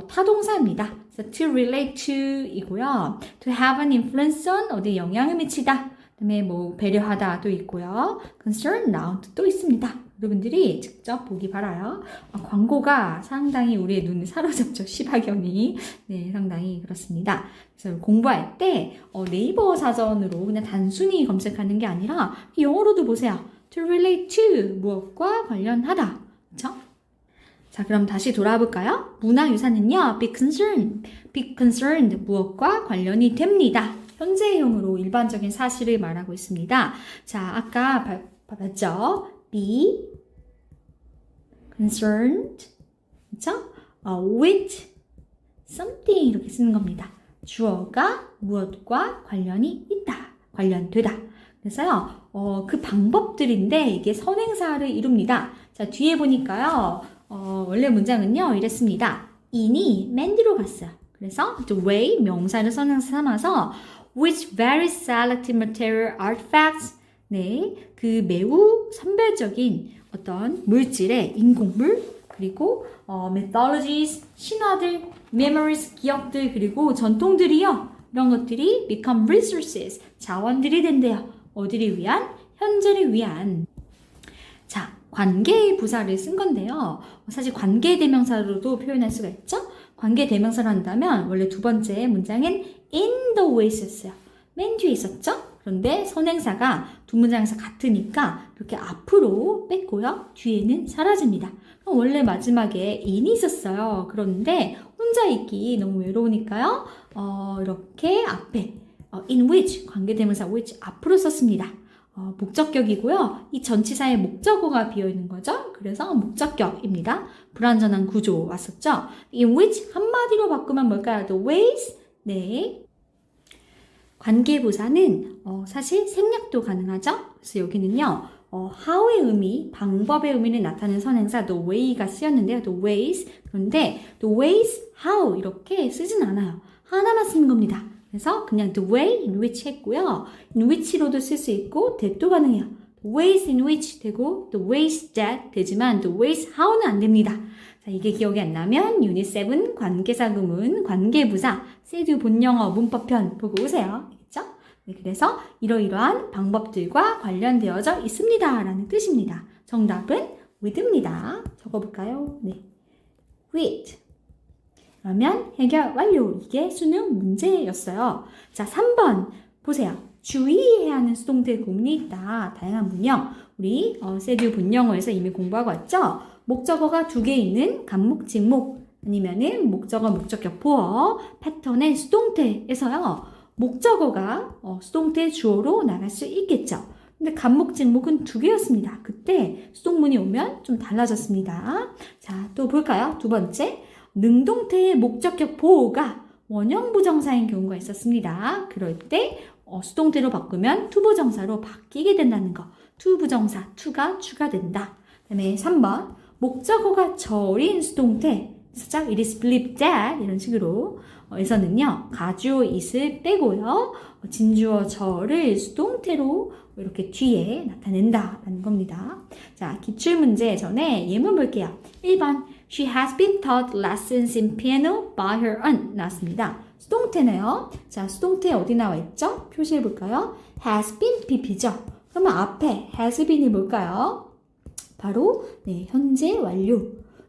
타동사입니다. 그래서 to relate to 이고요. to have an influence on 어디에 영향을 미치다. 그다음에 뭐 배려하다도 있고요. concern noun도 또 있습니다. 여러분들이 직접 보기 바라요. 광고가 상당히 우리의 눈을 사로잡죠. 시바견이. 네, 상당히 그렇습니다. 그래서 공부할 때 네이버 사전으로 그냥 단순히 검색하는 게 아니라 영어로도 보세요. to relate to 무엇과 관련하다. 그렇죠? 자, 그럼 다시 돌아볼까요? 문화유산은요. be concerned 무엇과 관련이 됩니다. 현재형으로 일반적인 사실을 말하고 있습니다. 자, 아까 봤죠? be concerned 그렇죠? with something 이렇게 쓰는 겁니다. 주어가 무엇과 관련이 있다. 관련되다. 그래서요. 그 방법들인데 이게 선행사를 이룹니다. 자, 뒤에 보니까요. 원래 문장은요. 이랬습니다. 인이 맨디로 갔어요. 그래서 the way 명사를 선행사 삼아서 which very selective material artifacts 네, 그 매우 선별적인 어떤 물질의 인공물 그리고 methodologies 신화들, memories 기억들 그리고 전통들이요. 이런 것들이 become resources 자원들이 된대요. 어디를 위한? 현재를 위한. 자, 관계 부사를 쓴 건데요. 사실 관계 대명사로도 표현할 수가 있죠. 관계 대명사를 한다면 원래 두 번째 문장은 in the ways였어요. 맨 뒤에 있었죠? 그런데 선행사가 두 문장에서 같으니까 이렇게 앞으로 뺐고요. 뒤에는 사라집니다. 그럼 원래 마지막에 in이 있었어요. 그런데 혼자 있기 너무 외로우니까요. 이렇게 앞에 in which 관계대명사 which 앞으로 썼습니다. 목적격이고요. 이 전치사에 목적어가 비어있는 거죠. 그래서 목적격입니다. 불완전한 구조 왔었죠. in which 한마디로 바꾸면 뭘까요? The ways. 네. 관계부사는 사실 생략도 가능하죠. 그래서 여기는요. how의 의미, 방법의 의미를 나타내는 선행사 the way가 쓰였는데요. the ways. 그런데 the ways, how 이렇게 쓰진 않아요. 하나만 쓰는 겁니다. 그래서 그냥 the way in which 했고요. in which로도 쓸 수 있고 that도 가능해요. the ways in which 되고 the ways that 되지만 the ways how는 안 됩니다. 자, 이게 기억이 안 나면 유닛 7 관계사 구문 관계부사 세두 본영어 문법편 보고 오세요. 알겠죠? 네, 그래서 이러이러한 방법들과 관련되어져 있습니다. 라는 뜻입니다. 정답은 with입니다. 적어볼까요? 네, with. 그러면 해결 완료. 이게 수능 문제였어요. 자, 3번 보세요. 주의해야 하는 수동태 구문이 있다. 다양한 문형. 우리 세두 본영어에서 이미 공부하고 왔죠? 목적어가 두 개 있는 간목, 직목 아니면은 목적어, 목적격, 보어 패턴의 수동태에서요. 목적어가 수동태 주어로 나갈 수 있겠죠. 근데 간목, 직목은 두 개였습니다. 그때 수동문이 오면 좀 달라졌습니다. 자, 또 볼까요? 두 번째. 능동태의 목적격 보호가 원형 부정사인 경우가 있었습니다. 그럴 때 수동태로 바꾸면 투부정사로 바뀌게 된다는 거. 투부정사, 투가 추가된다. 그 다음에 3번 목적어가 절인 수동태 살짝 it is believed that 이런 식으로 에서는요. 가주어 it을 빼고요. 진주어 절을 수동태로 이렇게 뒤에 나타낸다라는 겁니다. 자, 기출문제 전에 예문 볼게요. 1번 She has been taught lessons in piano by her aunt 나왔습니다. 수동태네요. 자, 수동태 어디 나와 있죠? 표시해 볼까요? has been pp죠. 그러면 앞에 has been이 뭘까요? 바로 네, 현재 완료.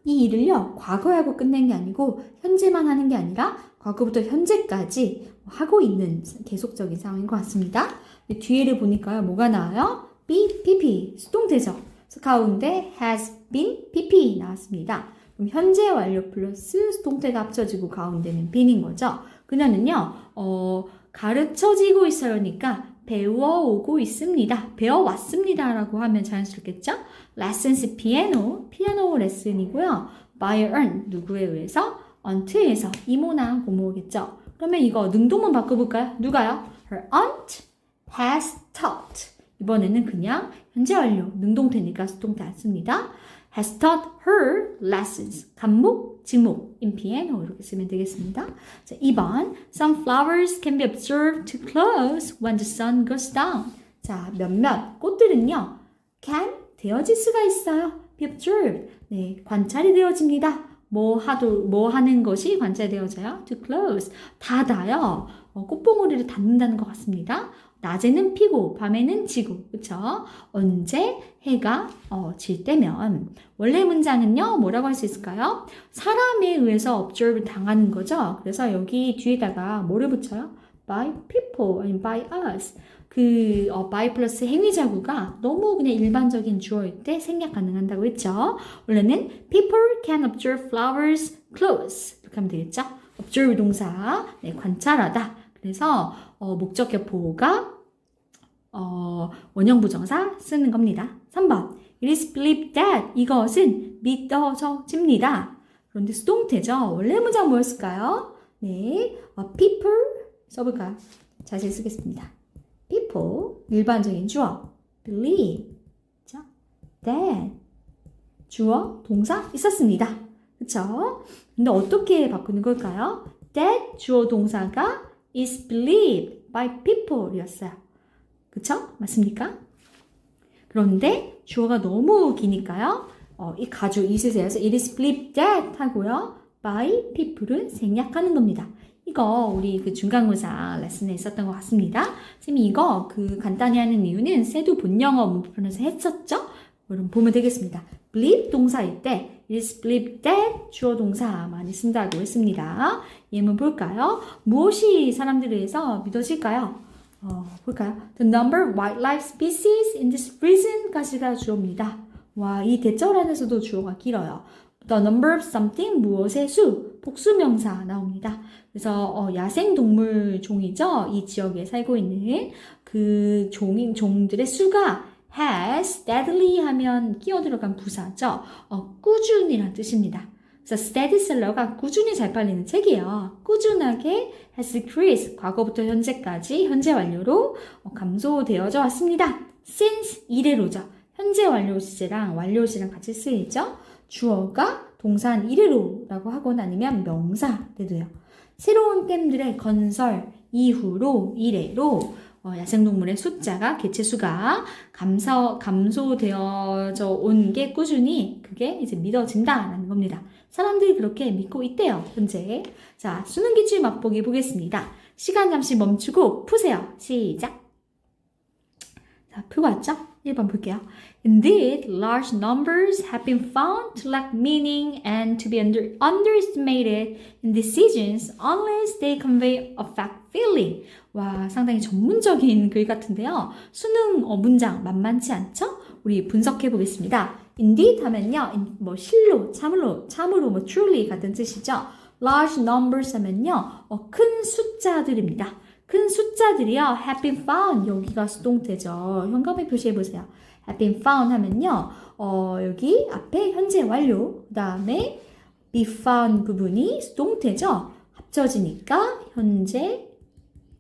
이 일을요. 과거에 하고 끝낸 게 아니고 현재만 하는 게 아니라 과거부터 현재까지 하고 있는 계속적인 상황인 것 같습니다. 뒤에를 보니까요. 뭐가 나와요? be, pp, 수동태죠. 그래서 가운데 has been, pp 나왔습니다. 그럼 현재 완료 플러스 수동태가 합쳐지고 가운데는 being인 거죠. 그녀는요. 가르쳐지고 있어요니까 배워오고 있습니다. 배워왔습니다. 라고 하면 자연스럽겠죠? lessons piano, 피아노 레슨이고요. by earn, 누구에 의해서? aunt에서, 이모나 고모겠죠? 그러면 이거 능동문 바꿔볼까요? 누가요? her aunt has taught. 이번에는 그냥 현재 완료, 능동태니까 수동태 안 씁니다. has taught her lessons. 간목, 직목, in piano 이렇게 쓰면 되겠습니다. 자, 2번 Some flowers can be observed to close when the sun goes down. 자, 몇몇 꽃들은요. can 되어질 수가 있어요. be observed. 네, 관찰이 되어집니다. 뭐 하는 것이 관찰이 되어져요? To close. 닫아요. 꽃봉오리를 닫는다는 것 같습니다. 낮에는 피고 밤에는 지고, 그쵸? 언제 해가 질 때면. 원래 문장은요, 뭐라고 할 수 있을까요? 사람에 의해서 observe 당하는 거죠. 그래서 여기 뒤에다가 뭐를 붙여요? by people, 아니면 by us. by 플러스 행위자구가 너무 그냥 일반적인 주어일 때 생략 가능한다고 했죠. 원래는 people can observe flowers close. 이렇게 하면 되겠죠? observe 동사, 네, 관찰하다. 그래서 목적격 보호가 원형 부정사 쓰는 겁니다. 3번. It is believed that 이것은 믿어져집니다. 그런데 수동태죠. 원래 문장 뭐였을까요? 네, people 써볼까요? 자세히 쓰겠습니다. people 일반적인 주어 believe that 주어 동사 있었습니다. 그쵸? 근데 어떻게 바꾸는 걸까요? that 주어 동사가 is believed by people 이었어요. 그쵸? 맞습니까? 그런데 주어가 너무 기니까요. 이 가주 이스에서 it is believed that 하고요. by people은 생략하는 겁니다. 이거 우리 그 중간고사 레슨에 있었던 것 같습니다. 쌤이 이거 간단히 하는 이유는 쎄도 본영어 문법편에서 했었죠? 여러분 보면 되겠습니다. believe 동사일 때 it is believed that 주어 동사 많이 쓴다고 했습니다. 예문 볼까요? 무엇이 사람들에 의해서 믿어질까요? 볼까요? The number of wildlife species in this region까지가 주어입니다. 와, 이 대절 안에서도 주어가 길어요. The number of something, 무엇의 수, 복수명사 나옵니다. 그래서 야생동물 종이죠. 이 지역에 살고 있는 그 종들의 수가 has steadily 하면 끼어 들어간 부사죠. 꾸준이란 뜻입니다. 그래서 스테디셀러가 꾸준히 잘 팔리는 책이에요. 꾸준하게 has increased, 과거부터 현재까지 현재 완료로 감소되어져 왔습니다. since 이래로죠. 현재 완료 시제랑 완료 시제랑 같이 쓰이죠. 주어가 동사한 이래로라고 하거나 아니면 명사 때도요. 새로운 댐들의 건설 이후로 이래로 야생동물의 숫자가 개체수가 감소되어져 온 게 꾸준히 그게 이제 믿어진다라는 겁니다. 사람들이 그렇게 믿고 있대요. 현재. 자, 수능 기출 맛보기 보겠습니다. 시간 잠시 멈추고 푸세요. 시작. 자, 풀고 왔죠? 1번 볼게요. Indeed, large numbers have been found to lack meaning and to be underestimated in decisions unless they convey a fact feeling. 와, 상당히 전문적인 글 같은데요. 수능 문장 만만치 않죠? 우리 분석해 보겠습니다. Indeed 하면요, 실로, 참으로, truly 같은 뜻이죠. Large numbers 하면요, 큰 숫자들입니다. 큰 숫자들이요, have been found. 여기가 수동태죠. 현관에 표시해보세요. have been found 하면요, 여기 앞에 현재 완료, 그 다음에 be found 부분이 수동태죠. 합쳐지니까 현재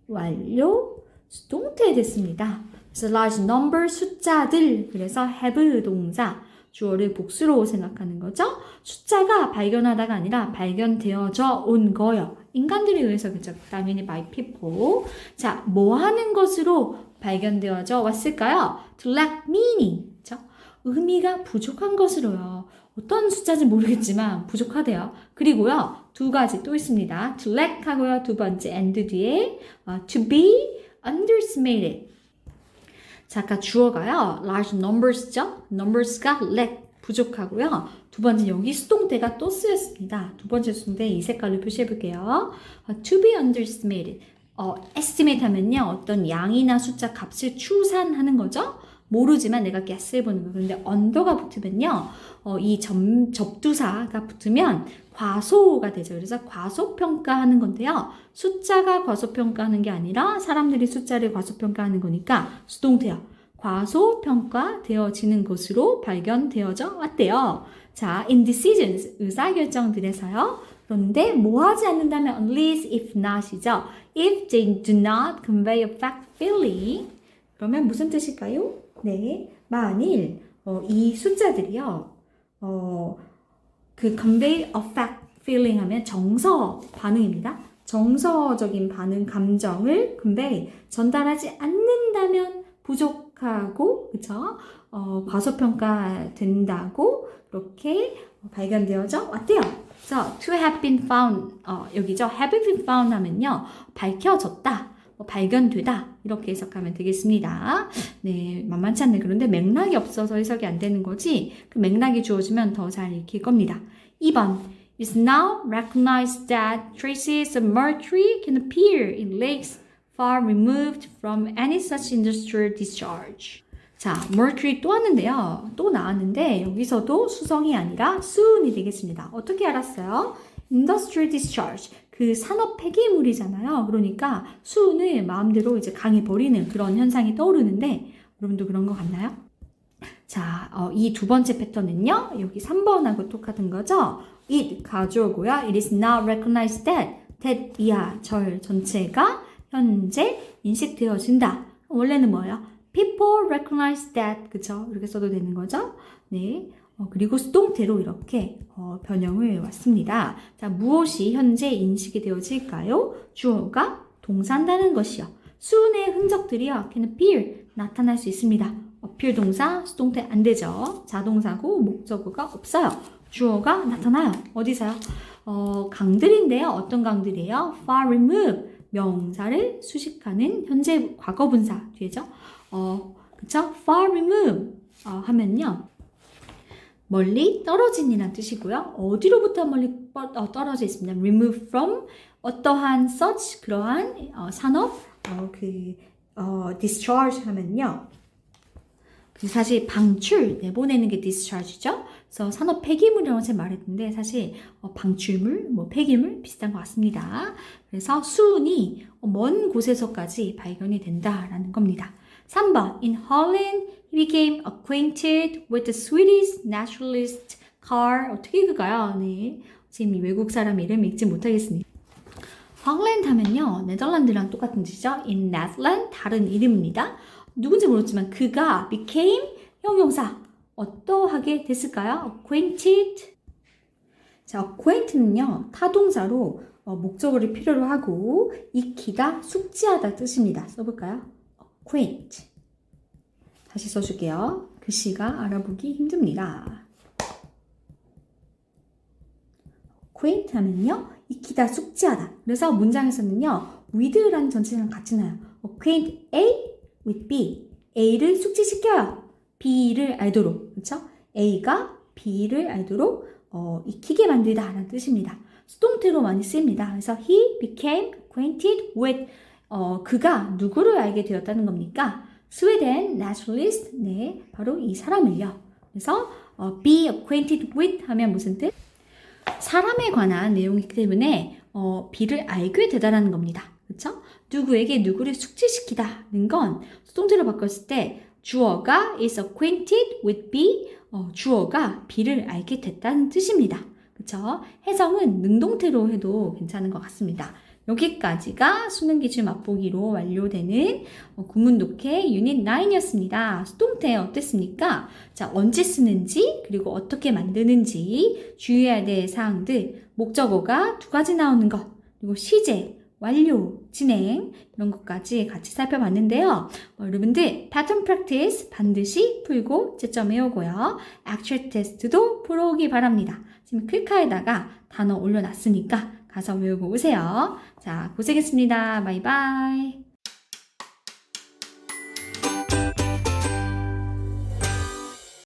완료 수동태 됐습니다. 그래서 large number 숫자들, 그래서 have 동사, 주어를 복수로 생각하는 거죠. 숫자가 발견하다가 아니라 발견되어져 온 거요. 인간들에 의해서 그죠. 당연히 by people. 자, 뭐 하는 것으로 발견되어져 왔을까요? To lack meaning. 그죠? 의미가 부족한 것으로요. 어떤 숫자인지 모르겠지만 부족하대요. 그리고요, 두 가지 또 있습니다. To lack 하고요, 두 번째 and 뒤에 to be underestimated. 자, 아까 주어가요, large numbers죠? numbers가 lack, 부족하고요. 두 번째, 여기 수동태가 또 쓰였습니다. 두 번째 수동태 이 색깔로 표시해 볼게요. to be underestimated. estimate 하면요, 어떤 양이나 숫자 값을 추산하는 거죠? 모르지만 내가 guess 해보는 거. 그런데 under가 붙으면요, 이 접두사가 붙으면 과소가 되죠. 그래서 과소평가하는 건데요. 숫자가 과소평가하는 게 아니라 사람들이 숫자를 과소평가하는 거니까 수동태요. 과소평가되어지는 것으로 발견되어져 왔대요. 자, in decisions, 의사결정들에서요. 그런데 뭐 하지 않는다면 unless if not이죠. If they do not convey a fact feeling. 그러면 무슨 뜻일까요? 네, 만일 이 숫자들이요. convey a fact feeling 하면 정서 반응입니다. 정서적인 반응, 감정을 convey, 전달하지 않는다면 부족한 부족하고, 그쵸? 과소평가 된다고 이렇게 발견되어져 왔대요. 그래서 to have been found, 여기죠. have been found 하면요. 밝혀졌다, 발견되다 이렇게 해석하면 되겠습니다. 네, 만만치 않네. 그런데 맥락이 없어서 해석이 안 되는 거지. 그 맥락이 주어지면 더 잘 읽힐 겁니다. 2번. It's now recognized that traces of mercury can appear in lakes far removed from any such industrial discharge. 자, mercury 또 왔는데요. 또 나왔는데 여기서도 수성이 아니라 수은이 되겠습니다. 어떻게 알았어요? industrial discharge. 그 산업 폐기물이잖아요. 그러니까 수은을 마음대로 이제 강에 버리는 그런 현상이 떠오르는데 여러분도 그런 거 같나요? 자, 이 두 번째 패턴은요. 여기 3번하고 똑같은 거죠. it 가져오고요. It is now recognized that 이하 절 전체가 현재 인식되어진다. 원래는 뭐예요? people recognize that. 그쵸? 이렇게 써도 되는 거죠. 네. 그리고 수동태로 이렇게 변형을 왔습니다. 자, 무엇이 현재 인식이 되어질까요? 주어가 동사한다는 것이요. 수은의 흔적들이요. can appear, 나타날 수 있습니다. appear 동사, 수동태 안 되죠. 자동사고 목적어가 없어요. 주어가 나타나요. 어디서요? 강들인데요. 어떤 강들이에요? far remove, 명사를 수식하는 현재 과거분사 뒤에죠. 그쵸? far remove 하면요. 멀리 떨어진이란 뜻이고요. 어디로부터 멀리 떨어져 있습니다. remove from 어떠한 such 그러한 산업 discharge 하면요. 사실 방출 내보내는 게 discharge죠. 그래서 산업 폐기물이라고 제가 말했는데 사실 방출물, 폐기물 비슷한 것 같습니다. 그래서 수은이 먼 곳에서까지 발견이 된다라는 겁니다. 3번. In Holland, he became acquainted with the Swedish naturalist Carl. 어떻게 읽을까요? 네. 지금 이 외국 사람 이름 읽지 못하겠습니다. 헐랜드 하면요. 네덜란드랑 똑같은 뜻이죠. In Netherlands, 다른 이름입니다. 누군지 모르지만 그가 became 형용사. 어떠하게 됐을까요? acquainted. 자, acquaint는요. 타동사로 목적어를 필요로 하고 익히다, 숙지하다 뜻입니다. 써볼까요? acquaint. 다시 써줄게요. 글씨가 알아보기 힘듭니다. acquaint 하면요. 익히다, 숙지하다. 그래서 문장에서는요. with라는 전체랑 같이 나요. acquaint A with B. A를 숙지시켜요. B를 알도록. 그렇죠? A가 B를 알도록 익히게 만들다 라는 뜻입니다. 수동태로 많이 쓰입니다. 그래서 he became acquainted with 그가 누구를 알게 되었다는 겁니까? 스웨덴 naturalist, 네, 바로 이 사람을요. 그래서 be acquainted with 하면 무슨 뜻? 사람에 관한 내용이기 때문에 B를 알게 되다라는 겁니다. 그렇죠? 누구에게 누구를 숙지시키다는 건 수동태로 바꿨을 때 주어가 is acquainted with B, 주어가 B를 알게 됐다는 뜻입니다. 그렇죠? 해석은 능동태로 해도 괜찮은 것 같습니다. 여기까지가 수능 기출 맛보기로 완료되는 구문 독해 유닛 9이었습니다. 수동태 어땠습니까? 자, 언제 쓰는지 그리고 어떻게 만드는지 주의해야 될 사항들, 목적어가 2가지 나오는 것, 그리고 시제, 완료, 진행 이런 것까지 같이 살펴봤는데요. 여러분들 패턴 프랙티스 반드시 풀고 채점 외우고요. 액츄얼 테스트도 풀어 오기 바랍니다. 지금 클카에다가 단어 올려놨으니까 가서 외우고 오세요. 자, 고생했습니다. 바이바이.